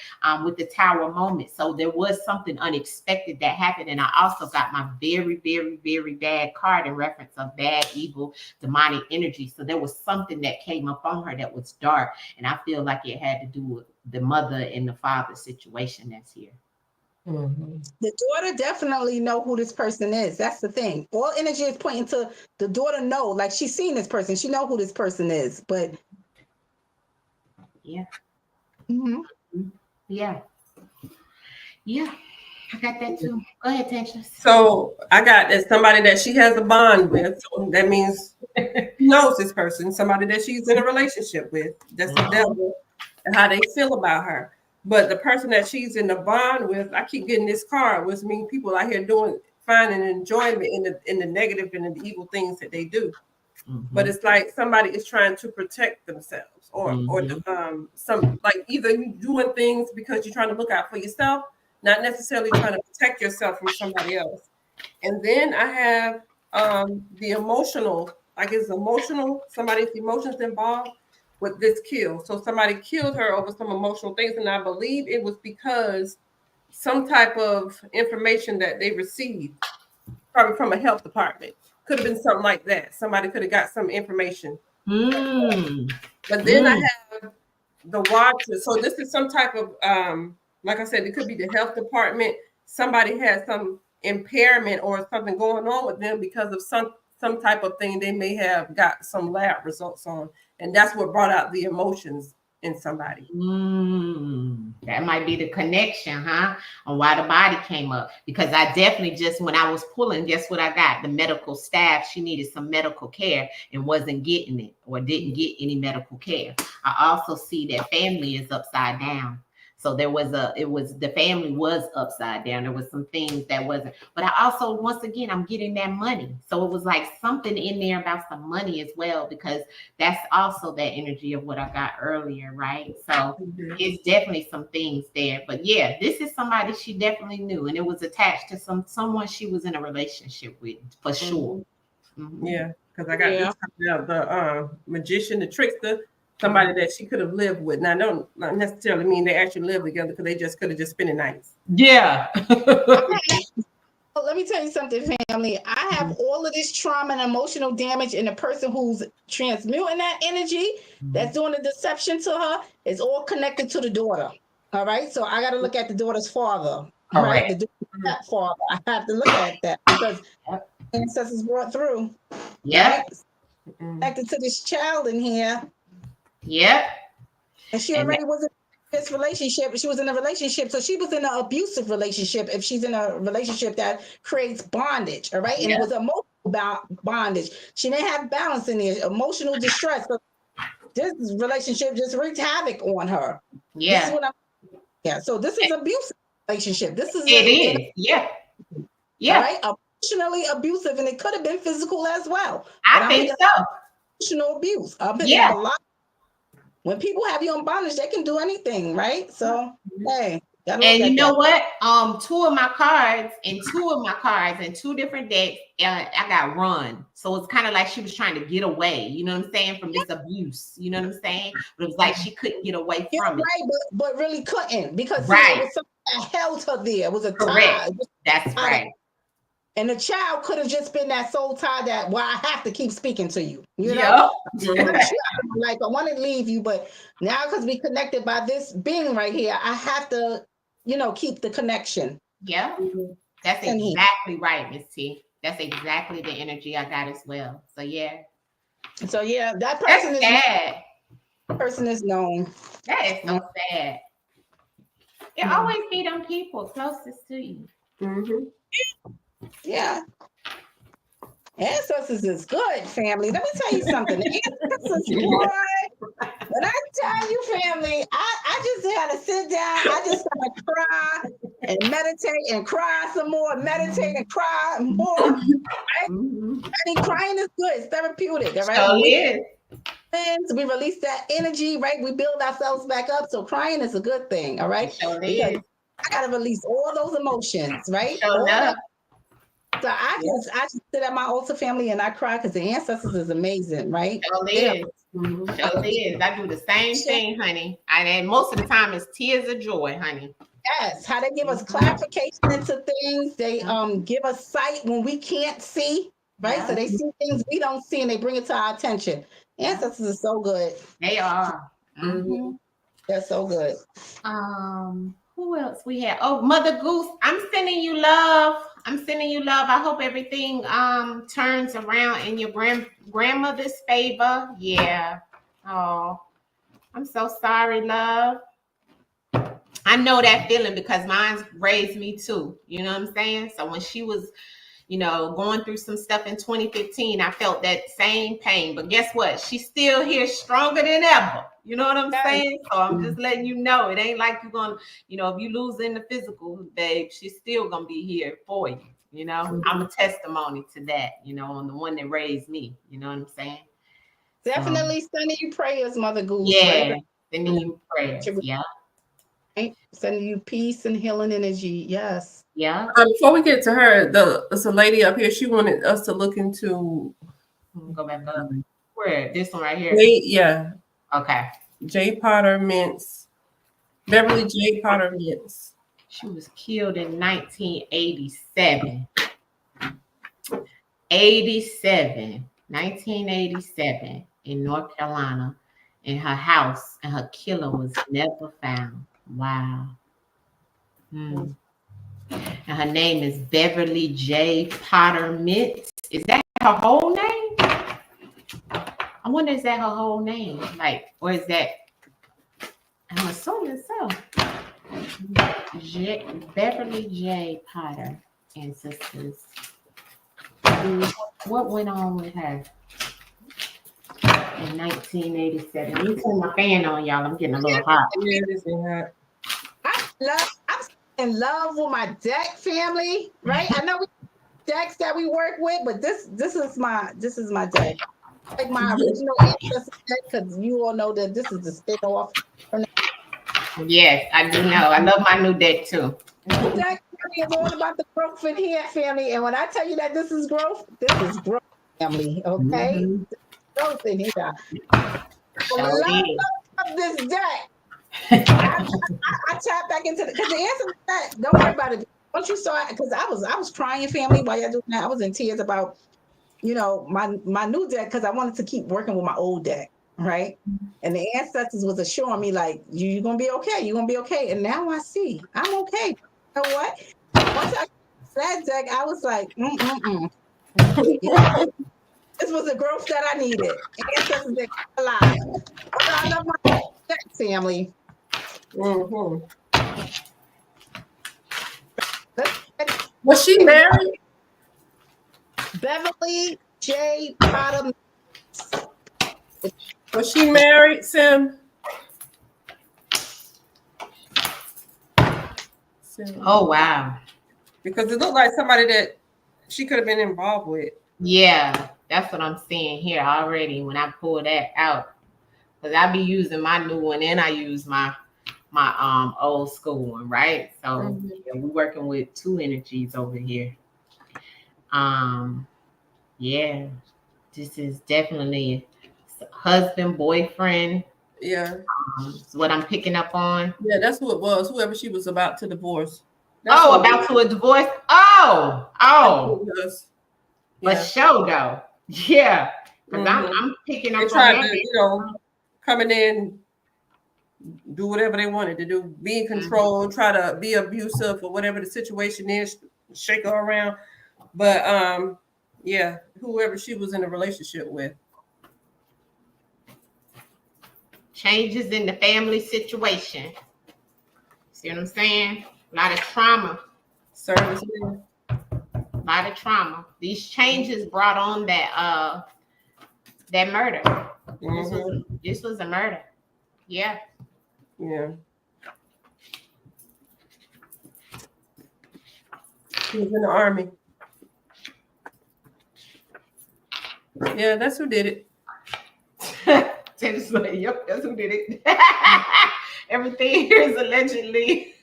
[SPEAKER 2] with the tower moment. So there was something unexpected that happened. And I also got my very, very, very bad card in reference of bad, evil, demonic energy. So there was something that came up on her that was dark, and I feel like it had to do with the mother and the father situation that's here.
[SPEAKER 1] The daughter definitely know who this person is. That's the thing. All energy is pointing to the daughter know, like she's seen this person, she know who this person is. But
[SPEAKER 2] yeah, I got that too. Go ahead, Tanisha.
[SPEAKER 3] So I got that somebody that she has a bond with. So that means she knows this person, somebody that she's in a relationship with. That's the devil and how they feel about her. But the person that she's in the bond with, I keep getting this card, which means people out here finding enjoyment in the negative and in the evil things that they do. But it's like somebody is trying to protect themselves. or some like either you doing things because you're trying to look out for yourself, not necessarily trying to protect yourself from somebody else. And then I have the emotional, like it's emotional, somebody's emotions involved with this kill. So somebody killed her over some emotional things, and I believe it was because some type of information that they received, probably from a health department. Could have been something like that. Somebody could have got some information. But then I have the watcher. So this is some type of, like I said, it could be the health department. Somebody has some impairment or something going on with them because of some type of thing they may have got some lab results on. And that's what brought out the emotions in somebody.
[SPEAKER 2] That might be the connection, huh? On why the body came up. Because I definitely just, when I was pulling, guess what I got? The medical staff, she needed some medical care and wasn't getting it or didn't get any medical care. I also see that family is upside down. So the family was upside down. There was some things that wasn't, but I also, once again, I'm getting that money. So it was like something in there about some money as well, because that's also that energy of what I got earlier, right? So it's definitely some things there. But yeah, this is somebody she definitely knew, and it was attached to someone she was in a relationship with, for sure.
[SPEAKER 3] Yeah, because I got the magician, the trickster, somebody that she could have lived with. Now, I don't necessarily mean they actually live together, because they just could have just spent the nights.
[SPEAKER 2] Yeah.
[SPEAKER 1] Let me tell you something, family. I have all of this trauma and emotional damage, and the person who's transmuting that energy, that's doing the deception to her, is all connected to the daughter. All right. So I got to look at the daughter's father. Right. The daughter's father. I have to look at that because ancestors brought through.
[SPEAKER 2] Yeah.
[SPEAKER 1] Right? Connected to this child in here.
[SPEAKER 2] Yep.
[SPEAKER 1] And she already was in this relationship. She was in a relationship. So she was in an abusive relationship if she's in a relationship that creates bondage. All right. And it was emotional bondage. She didn't have balance in there, emotional distress. So this relationship just wreaked havoc on her.
[SPEAKER 2] Yeah.
[SPEAKER 1] This is what so this is abusive relationship. This is
[SPEAKER 2] Yeah.
[SPEAKER 1] All right. Emotionally abusive, and it could have been physical as well.
[SPEAKER 2] I think so.
[SPEAKER 1] Emotional abuse. I'm picking up a lot. When people have you on bondage, they can do anything, right? So, hey.
[SPEAKER 2] And you know what? Two of my cards in two different decks, I got run. So it's kind of like she was trying to get away, you know what I'm saying, from this abuse. You know what I'm saying? But it was like she couldn't get away from it.
[SPEAKER 1] Right, but really couldn't, because it was something that held her there. It was a tie.
[SPEAKER 2] That's right.
[SPEAKER 1] And the child could have just been that soul tie that, well, I have to keep speaking to you. You know? Like, I want to leave you, but now because we connected by this being right here, I have to, keep the connection.
[SPEAKER 2] Yeah. That's exactly right, Miss T. That's exactly the energy I got as well. So yeah.
[SPEAKER 1] That person is sad. Person is known.
[SPEAKER 2] That is so sad. It always be them people closest to you.
[SPEAKER 1] Yeah. Ancestors is good, family. Let me tell you something. Ancestors, boy. When I tell you, family, I just had to sit down. I just had to cry and meditate and cry some more, meditate and cry more. Right? I mean, crying is good. It's therapeutic. All right. We release that energy, right? We build ourselves back up. So crying is a good thing. All right. Because I gotta release all those emotions, right? So I just sit at my altar, family, and I cry because the ancestors is amazing, right?
[SPEAKER 2] I do the same thing, honey. And most of the time it's tears of joy, honey.
[SPEAKER 1] Yes, how they give us clarification into things. They give us sight when we can't see, right? So they see things we don't see, and they bring it to our attention. Ancestors are so good.
[SPEAKER 2] They are.
[SPEAKER 1] They're so good.
[SPEAKER 2] Who else we have? Oh, Mother Goose, I'm sending you love. I hope everything turns around in your grandmother's favor. Yeah. Oh, I'm so sorry, love. I know that feeling because mine's raised me too. You know what I'm saying? So when she was, going through some stuff in 2015, I felt that same pain. But guess what? She's still here stronger than ever. You know what I'm saying? So I'm just letting you know. It ain't like you're going to, if you lose in the physical, babe, she's still going to be here for you. I'm a testimony to that, on the one that raised me. You know what I'm saying?
[SPEAKER 1] Definitely sending you prayers, Mother Goose.
[SPEAKER 2] Yeah,
[SPEAKER 1] Right?
[SPEAKER 2] sending you prayers. Yeah.
[SPEAKER 1] Right? Sending you peace and healing energy. Yes.
[SPEAKER 2] Yeah.
[SPEAKER 3] Before we get to her, there's a lady up here. She wanted us to look into.
[SPEAKER 2] Go back up. Where? This one right here.
[SPEAKER 3] Yeah.
[SPEAKER 2] Okay.
[SPEAKER 3] J. Potter Mintz. Beverly J. Potter Mintz.
[SPEAKER 2] She was killed in 1987. 1987 in North Carolina in her house, and her killer was never found. Wow. And her name is Beverly J. Potter Mintz. Is that her whole name? I wonder, is that her whole name? Like, or is that, I'm assuming so. Beverly J. Potter and sisters. What went on with her in 1987? You turn my fan on, y'all. I'm getting a little hot.
[SPEAKER 3] Yeah, it is hot.
[SPEAKER 1] I'm in love with my deck family, right? I know we decks that we work with, but this is my deck. Like my original ancestors deck, because you all know that this is the spin-off.
[SPEAKER 2] Yes, I do know. I love my new deck too.
[SPEAKER 1] Deck is all about the growth in here, family. And when I tell you that this is growth, family. Okay, growth in here. I love this deck. I tap back into because the answer to that. Don't worry about it. Once you saw it, because I was crying, family, while y'all doing that. I was in tears about, my new deck, because I wanted to keep working with my old deck, right? And the ancestors was assuring me like, you're gonna be okay. You're gonna be okay. And now I see I'm okay. You know what? Once I that deck, I was like, This was the growth that I needed. Ancestors that alive. I love my deck family.
[SPEAKER 3] Was she married?
[SPEAKER 1] Beverly J. Potter.
[SPEAKER 3] Was she married, Sim?
[SPEAKER 2] Oh, wow.
[SPEAKER 3] Because it looked like somebody that she could have been involved with.
[SPEAKER 2] Yeah, that's what I'm seeing here already when I pull that out. Because I be using my new one and I use my old school one, right? So yeah, we're working with two energies over here. Yeah, this is definitely husband, boyfriend.
[SPEAKER 3] Yeah.
[SPEAKER 2] Is what I'm picking up on.
[SPEAKER 3] Yeah, that's who it was. Whoever she was about to divorce.
[SPEAKER 2] About to a divorce. Oh.
[SPEAKER 3] Yeah.
[SPEAKER 2] For sure though. Yeah. Because I'm picking up
[SPEAKER 3] they
[SPEAKER 2] on
[SPEAKER 3] tried
[SPEAKER 2] that.
[SPEAKER 3] to, coming in, do whatever they wanted to do, be in control, try to be abusive or whatever the situation is, shake her around. But yeah, whoever she was in a relationship with.
[SPEAKER 2] Changes in the family situation. See what I'm saying? A lot of trauma.
[SPEAKER 3] Servicemen.
[SPEAKER 2] A lot of trauma. These changes brought on that murder. This was a murder. Yeah.
[SPEAKER 3] Yeah. He was in the army. Yeah, that's who did it.
[SPEAKER 2] Tennis like, yep, that's who did it. Everything here is allegedly.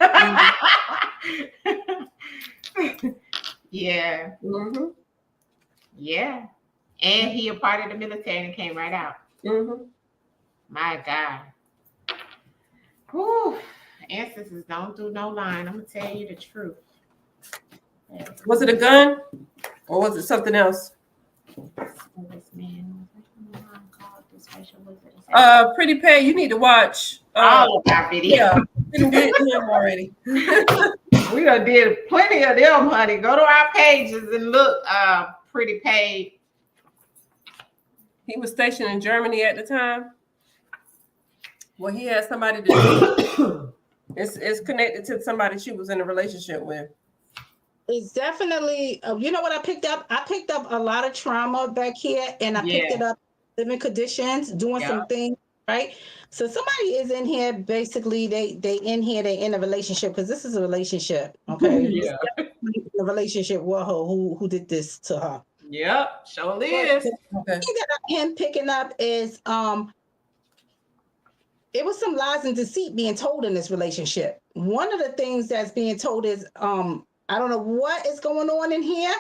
[SPEAKER 2] Yeah. Yeah. And he a part of the military and came right out. My God. Whew. Ancestors don't do no lying. I'm gonna tell you the truth.
[SPEAKER 3] Was it a gun or was it something else? Pretty Pay, you need to watch.
[SPEAKER 2] All of our videos.
[SPEAKER 3] Yeah, we done did him already.
[SPEAKER 2] We done did plenty of them, honey. Go to our pages and look. Pretty Pay.
[SPEAKER 3] He was stationed in Germany at the time. Well, he had somebody to it's connected to somebody she was in a relationship with.
[SPEAKER 1] It's definitely, you know what I picked up? I picked up a lot of trauma back here, and I picked it up, living conditions, doing some things, right? So somebody is in here, basically, they in a relationship, because this is a relationship, okay? A relationship with her who did this to her.
[SPEAKER 2] Yep, sure is.
[SPEAKER 3] Okay.
[SPEAKER 1] thing that him picking up is it was some lies and deceit being told in this relationship. One of the things that's being told is I don't know what is going on in here,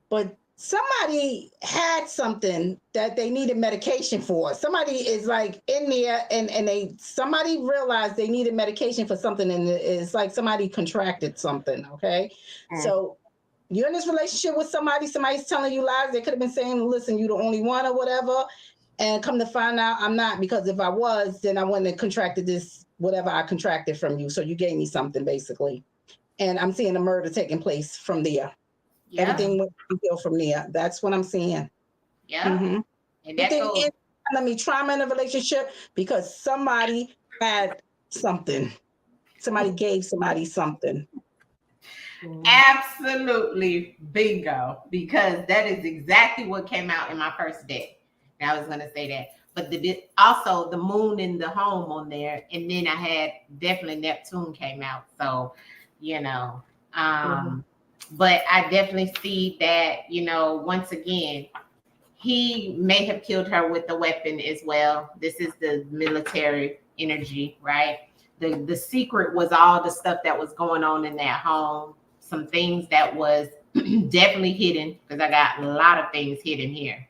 [SPEAKER 1] but somebody had something that they needed medication for. Somebody is like in there and somebody realized they needed medication for something, and it's like somebody contracted something. Okay. So you're in this relationship with somebody's telling you lies. They could have been saying, listen, you're the only one or whatever. And come to find out I'm not, because if I was, then I wouldn't have contracted this, whatever I contracted from you. So you gave me something basically. And I'm seeing a murder taking place from there.
[SPEAKER 2] Yeah.
[SPEAKER 1] Everything went downhill from there. That's what I'm seeing.
[SPEAKER 2] Yeah.
[SPEAKER 1] Mm-hmm.
[SPEAKER 2] And that goes.
[SPEAKER 1] Telling me trauma in a relationship because somebody had something. Somebody gave somebody something.
[SPEAKER 2] Absolutely bingo, because that is exactly what came out in my first deck. And I was going to say that, but also the moon in the home on there, and then I had definitely Neptune came out. So, but I definitely see that, once again, he may have killed her with a weapon as well. This is the military energy, right? The secret was all the stuff that was going on in that home. Some things that was definitely hidden, because I got a lot of things hidden here.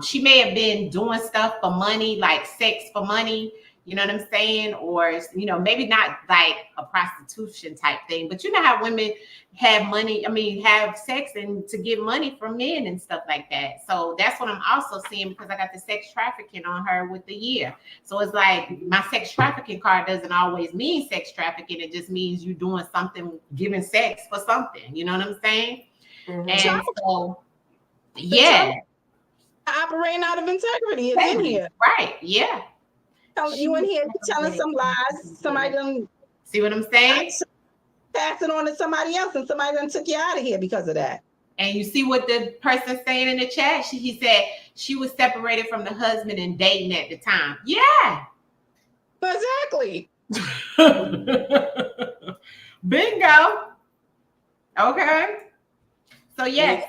[SPEAKER 2] She may have been doing stuff for money, like sex for money, you know what I'm saying? Or, maybe not like a prostitution type thing, but you know how women have money, have sex and to get money from men and stuff like that. So that's what I'm also seeing, because I got the sex trafficking on her with the year. So it's like my sex trafficking card doesn't always mean sex trafficking. It just means you doing something, giving sex for something. You know what I'm saying? Mm-hmm. And so, yeah.
[SPEAKER 1] Operating out of integrity is in here.
[SPEAKER 2] Right. Yeah.
[SPEAKER 1] You in here telling some lies. Somebody done.
[SPEAKER 2] See what I'm saying?
[SPEAKER 1] Pass it on to somebody else, and somebody done took you out of here because of that.
[SPEAKER 2] And you see what the person's saying in the chat? He said she was separated from the husband and dating at the time. Yeah.
[SPEAKER 1] Exactly.
[SPEAKER 2] Bingo. Okay. So yes.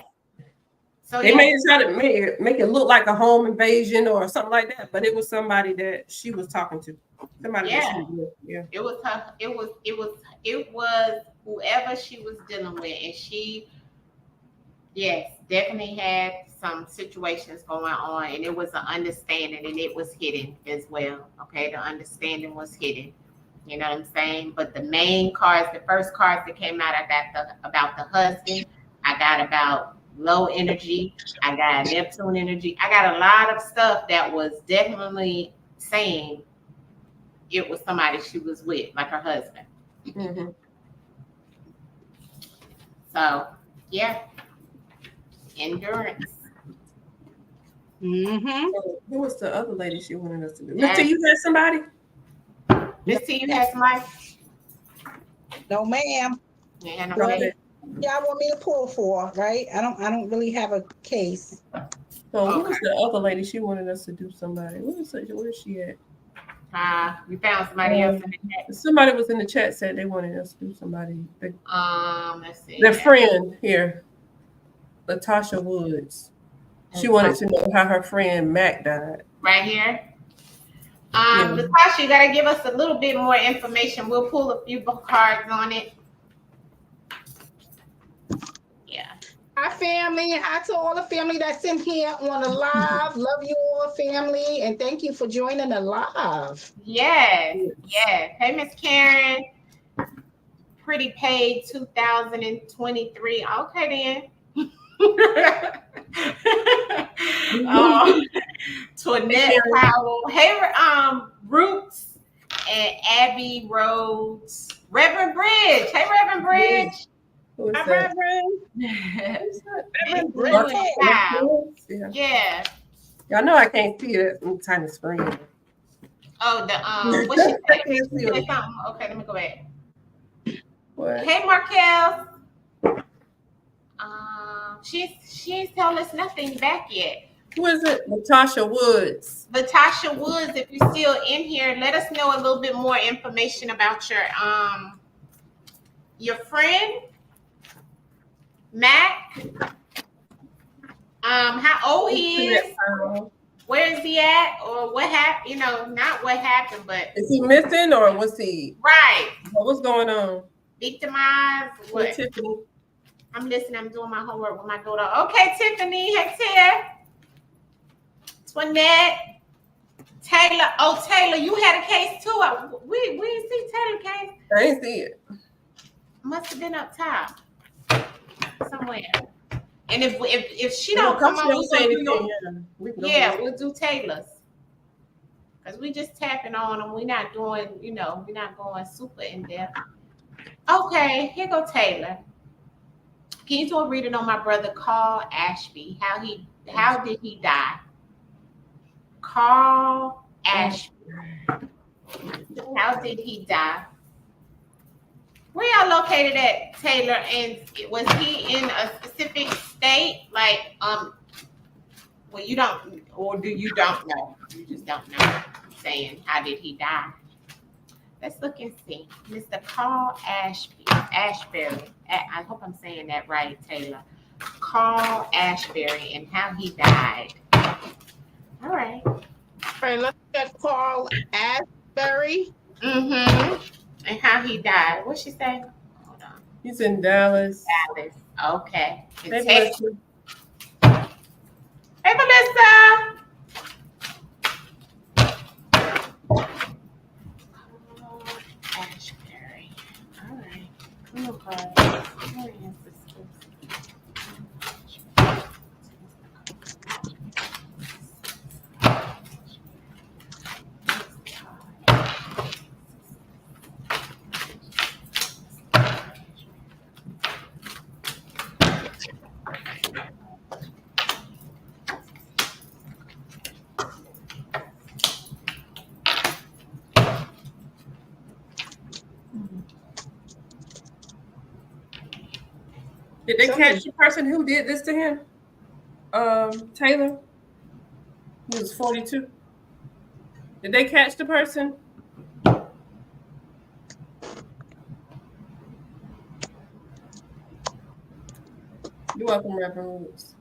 [SPEAKER 2] So
[SPEAKER 3] they may try to make it look like a home invasion or something like that, but it was somebody that she was talking to. Somebody that she was with. Yeah. It was
[SPEAKER 2] her. It was whoever she was dealing with, and she, yes, definitely had some situations going on, and it was an understanding, and it was hidden as well. Okay, the understanding was hidden. You know what I'm saying? But the main cards, the first cards that came out, I got about the husband. I got about low energy. I got Neptune energy. I got a lot of stuff that was definitely saying it was somebody she was with, like her husband. Mm-hmm. So, yeah. Endurance.
[SPEAKER 3] Mm-hmm. Who was the other lady she wanted us to do? Miss T, you had somebody?
[SPEAKER 2] Miss T, you had somebody?
[SPEAKER 1] No, ma'am.
[SPEAKER 2] Yeah, no, ma'am.
[SPEAKER 1] Y'all want me to pull for, right? I don't really have a case.
[SPEAKER 3] So who was the other lady she wanted us to do somebody? Where is she at?
[SPEAKER 2] We found somebody else in the chat.
[SPEAKER 3] Somebody was in the chat said they wanted us to do somebody.
[SPEAKER 2] Let's see.
[SPEAKER 3] Their friend here, Latasha Woods. She wanted to know how her friend Mac died.
[SPEAKER 2] Right here. Latasha, you gotta give us a little bit more information. We'll pull a few cards on it.
[SPEAKER 1] Hi, family. Hi to all the family that's in here on the live. Love you all, family. And thank you for joining the live.
[SPEAKER 2] Yes. Hey, Miss Karen. Pretty paid 2023. Okay, then. Toinette Powell. Hey, Roots and Abby Rhodes. Reverend Bridge. Hey, Reverend Bridge.
[SPEAKER 1] Hi, Reverend.
[SPEAKER 2] Reverend Bridge. Yeah.
[SPEAKER 3] Y'all know I can't see it on tiny screen.
[SPEAKER 2] Oh, what she said? Okay, let me go back. What? Hey, Markel. She ain't telling us nothing back yet.
[SPEAKER 3] Who is it? Latasha Woods.
[SPEAKER 2] Latasha Woods, if you're still in here, let us know a little bit more information about your friend, Mac. how old he is, where is he at, or what happened, you know, not what happened, but
[SPEAKER 3] is he missing or what's he
[SPEAKER 2] right?
[SPEAKER 3] What's going on?
[SPEAKER 2] Victimized, what?
[SPEAKER 3] Tiffany.
[SPEAKER 2] I'm listening, I'm doing my homework with my daughter. Okay, Tiffany, hey Tia. Toinette, Taylor. Oh, Taylor, you had a case too. We didn't see Taylor case.
[SPEAKER 3] I ain't see it.
[SPEAKER 2] Must have been up top somewhere. And if she don't come on, we'll do Taylor's. Because we just tapping on them. We're not doing, you know, we're not going super in depth. Okay, here go Taylor. Can you do a reading on my brother Carl Ashby? How did he die? Carl Ashby. How did he die? Where y'all located at, Taylor? And was he in a specific state? Like, well, you don't, or do you don't know? You just don't know. I'm saying, how did he die? Let's look and see. Mr. Carl Asbury. I hope I'm saying that right, Taylor. Carl Asbury and how he died. All right.
[SPEAKER 1] All right, let's get Carl Asbury.
[SPEAKER 2] Mm-hmm. And how he died. What'd she say? Hold on.
[SPEAKER 3] He's in Dallas.
[SPEAKER 2] Dallas. Okay.
[SPEAKER 3] Hey, Melissa.
[SPEAKER 2] Hey, Melissa. Ashbury. All right. Come on, Carl. Where is this?
[SPEAKER 3] Did they catch the person who did this to him? Taylor? He was 42. Did they catch the person? You're welcome, Reverend Woods.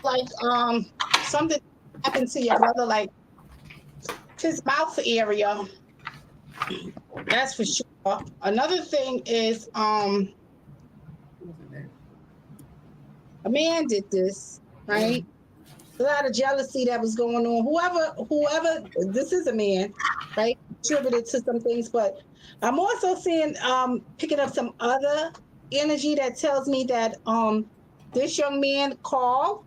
[SPEAKER 1] Like something happened to your brother, like his mouth area. That's for sure. Another thing is a man did this, right? A lot of jealousy that was going on. Whoever, this is a man, right? Attributed to some things, but I'm also seeing picking up some other energy that tells me that this young man, Carl,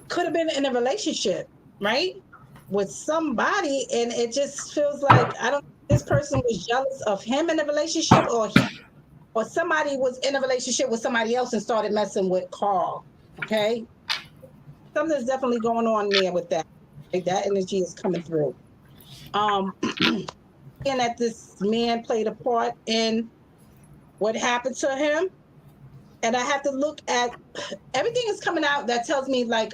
[SPEAKER 1] could have been in a relationship, right, with somebody, and it just feels like this person was jealous of him in a relationship, or somebody was in a relationship with somebody else and started messing with Carl. Okay, something's definitely going on there with that. Like, that energy is coming through. And that this man played a part in what happened to him. And I have to look at everything is coming out that tells me like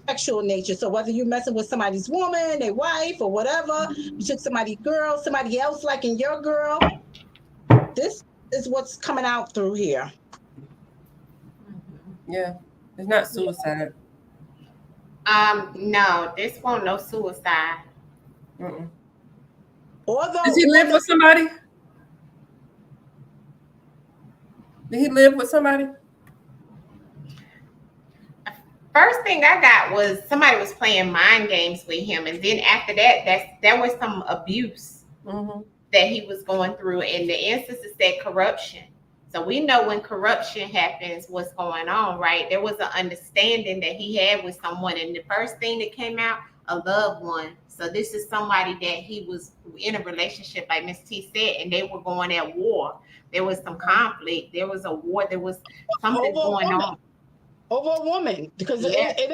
[SPEAKER 1] sexual nature. So whether you're messing with somebody's woman, their wife, or whatever, you took somebody's girl, somebody else liking your girl. This is what's coming out through here.
[SPEAKER 3] Yeah, it's not suicide.
[SPEAKER 2] No, this won't no suicide.
[SPEAKER 3] Mm-mm.
[SPEAKER 1] Although,
[SPEAKER 3] does he live with somebody? Did he live with somebody?
[SPEAKER 2] First thing I got was somebody was playing mind games with him, and then after that, there was some abuse that he was going through, and the instances said corruption. So we know when corruption happens, what's going on, right? There was an understanding that he had with someone, and the first thing that came out, a loved one. So this is somebody that he was in a relationship, like Ms. T said, and they were going at war. There was some conflict. There was a war. There was something going on.
[SPEAKER 1] Over a woman, because it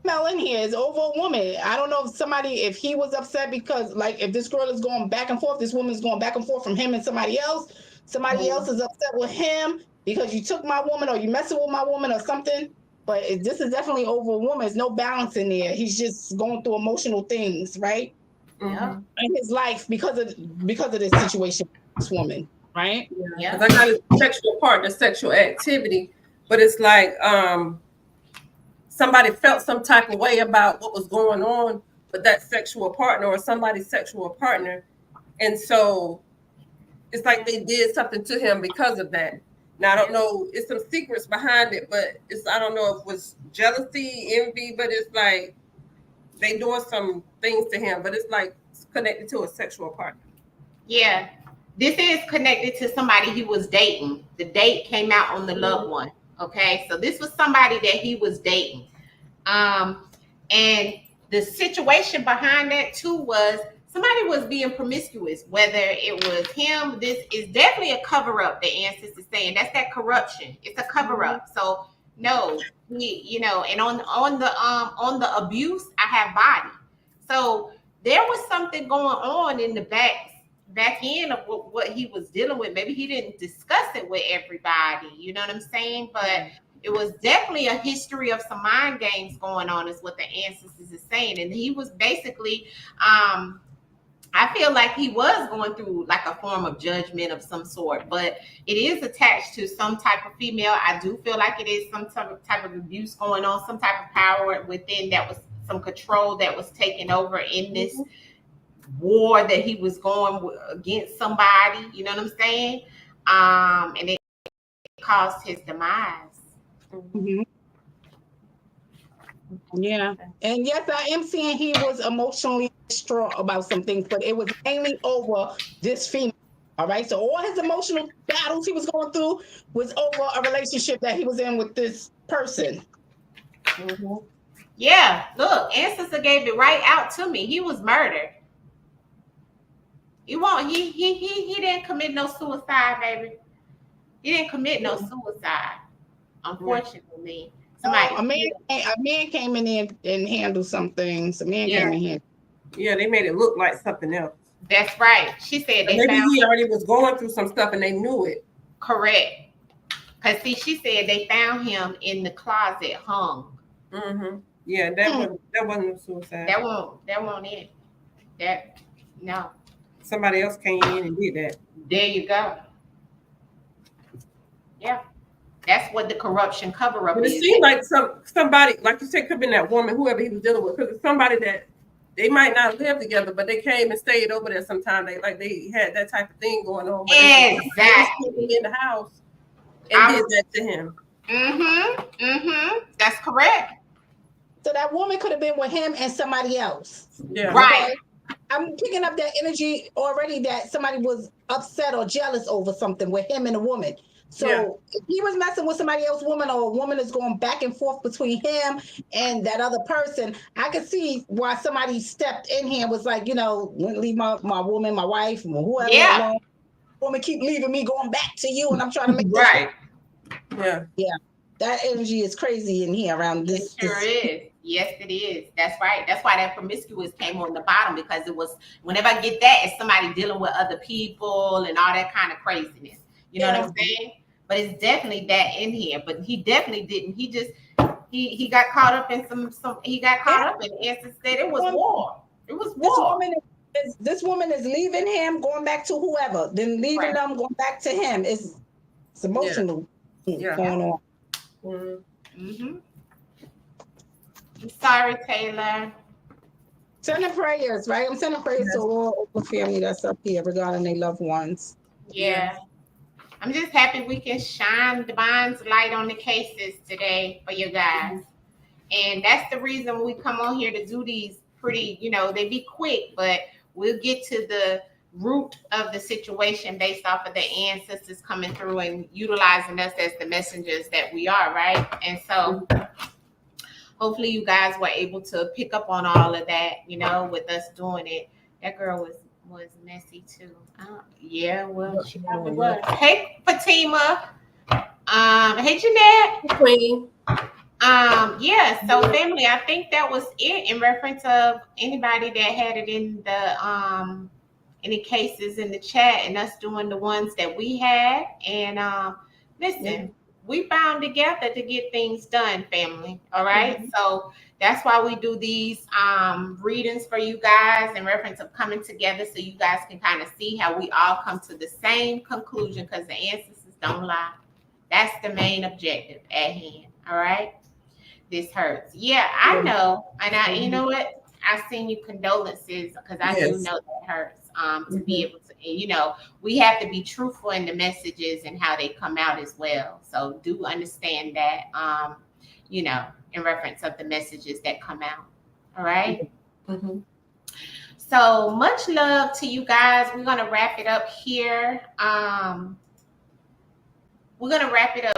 [SPEAKER 1] female in here. It's over a woman. I don't know if he was upset because, like, if this girl is going back and forth, this woman is going back and forth from him and somebody else. Somebody else is upset with him because you took my woman or you messing with my woman or something. But this is definitely over a woman. There's no balance in there. He's just going through emotional things, right?
[SPEAKER 2] Yeah.
[SPEAKER 1] In his life because of this situation with this woman, right?
[SPEAKER 3] Yeah. Because I got a sexual partner, sexual activity, but it's like somebody felt some type of way about what was going on with that sexual partner or somebody's sexual partner. And so it's like they did something to him because of that. Now, I don't know, it's some secrets behind it, but I don't know if it was jealousy, envy, but it's like they doing some things to him, but it's like connected to a sexual partner.
[SPEAKER 2] Yeah. This is connected to somebody he was dating. The date came out on the loved one. Okay. So this was somebody that he was dating. And the situation behind that too was somebody was being promiscuous, whether it was him. This is definitely a cover-up, the ancestors saying. That's that corruption. It's a cover-up. So no, and on the abuse, I have body. So there was something going on in the back end of what he was dealing with. Maybe he didn't discuss it with everybody, you know what I'm saying? But it was definitely a history of some mind games going on, is what the ancestors is saying. And he was basically I feel like he was going through like a form of judgment of some sort, but it is attached to some type of female. I do feel like it is some type of abuse going on, some type of power within, that was some control that was taken over in this war that he was going against somebody, you know what I'm saying? And it caused his demise.
[SPEAKER 1] Mm-hmm. Yeah. And yes, I am seeing he was emotionally distraught about some things, but it was mainly over this female. All right. So all his emotional battles he was going through was over a relationship that he was in with this person.
[SPEAKER 2] Mm-hmm. Yeah. Look, ancestor gave it right out to me. He was murdered. He didn't commit no suicide, baby. He didn't commit no suicide, unfortunately.
[SPEAKER 1] A man came in there and handled some things. A man came in here.
[SPEAKER 3] Yeah, they made it look like something else.
[SPEAKER 2] That's right. She said
[SPEAKER 3] maybe he already was going through some stuff and they knew it.
[SPEAKER 2] Correct. Because see, she said they found him in the closet hung.
[SPEAKER 3] Mm-hmm. Yeah, that wasn't a suicide.
[SPEAKER 2] That won't it. No.
[SPEAKER 3] Somebody else came in and did that.
[SPEAKER 2] There you go. Yeah. That's what the corruption cover-up is.
[SPEAKER 3] It seemed like somebody, like you said, could have been that woman, whoever he was dealing with, because it's somebody that they might not live together, but they came and stayed over there sometime. They had that type of thing going on.
[SPEAKER 2] Exactly.
[SPEAKER 3] In the house and did that to him.
[SPEAKER 2] Mm-hmm. Mm-hmm. That's correct.
[SPEAKER 1] So that woman could have been with him and somebody else.
[SPEAKER 3] Yeah.
[SPEAKER 2] Right.
[SPEAKER 1] Okay? I'm picking up that energy already that somebody was upset or jealous over something with him and a woman. So if he was messing with somebody else's woman, or a woman is going back and forth between him and that other person, I could see why somebody stepped in here and was like, wouldn't leave my woman, my wife, or whoever alone. Woman keep leaving me, going back to you, and I'm trying to make
[SPEAKER 2] right.
[SPEAKER 1] Yeah. That energy is crazy in here around this.
[SPEAKER 2] It sure is. Yes, it is. That's right. That's why that promiscuous came on the bottom, because it was, whenever I get that, it's somebody dealing with other people and all that kind of craziness. You know what I'm saying? But it's definitely that in here. But he definitely didn't. He just he got caught up in some. He got caught up in the answer said it was war. It was war.
[SPEAKER 1] This woman is leaving him, going back to whoever, then leaving them, going back to him. It's emotional going on.
[SPEAKER 2] Mm-hmm. I'm sorry, Taylor.
[SPEAKER 1] Sending prayers, right? I'm sending prayers to all the family that's up here regarding their loved ones.
[SPEAKER 2] Yeah. I'm just happy we can shine Divine's light on the cases today for you guys. And that's the reason we come on here to do these pretty, they be quick, but we'll get to the root of the situation based off of the ancestors coming through and utilizing us as the messengers that we are, right? And so hopefully you guys were able to pick up on all of that, with us doing it. That girl was messy too. She probably was. Hey, Fatima. Hey, Jeanette.
[SPEAKER 3] Queen.
[SPEAKER 2] Yeah, so family, I think that was it in reference of anybody that had it in the any cases in the chat and us doing the ones that we had. And listen, we bound together to get things done, family. All right. So that's why we do these readings for you guys in reference of coming together so you guys can kind of see how we all come to the same conclusion, because the ancestors don't lie. That's the main objective at hand. All right. This hurts. Yeah, I know. And you know what? I send you condolences, because I do know that hurts. To be able to, you know, we have to be truthful in the messages and how they come out as well. So do understand that, you know, in reference of the messages that come out. All right. So much love to you guys. We're gonna wrap it up here. We're gonna wrap it up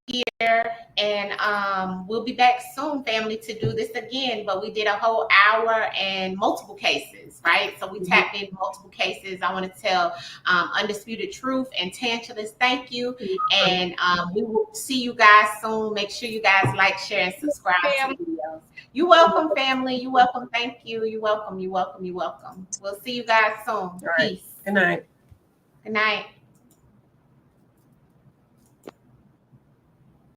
[SPEAKER 2] here, and we'll be back soon, family, to do this again. But we did a whole hour and multiple cases, right? So we tapped in multiple cases. I want to tell Undisputed Truth and Tantalus thank you, and we will see you guys soon. Make sure you guys like, share, and subscribe to the videos. You're welcome, family. You're welcome. Thank you. You're welcome. You're welcome. You're welcome. We'll see you guys soon. Peace.
[SPEAKER 3] Good night.
[SPEAKER 2] Good night.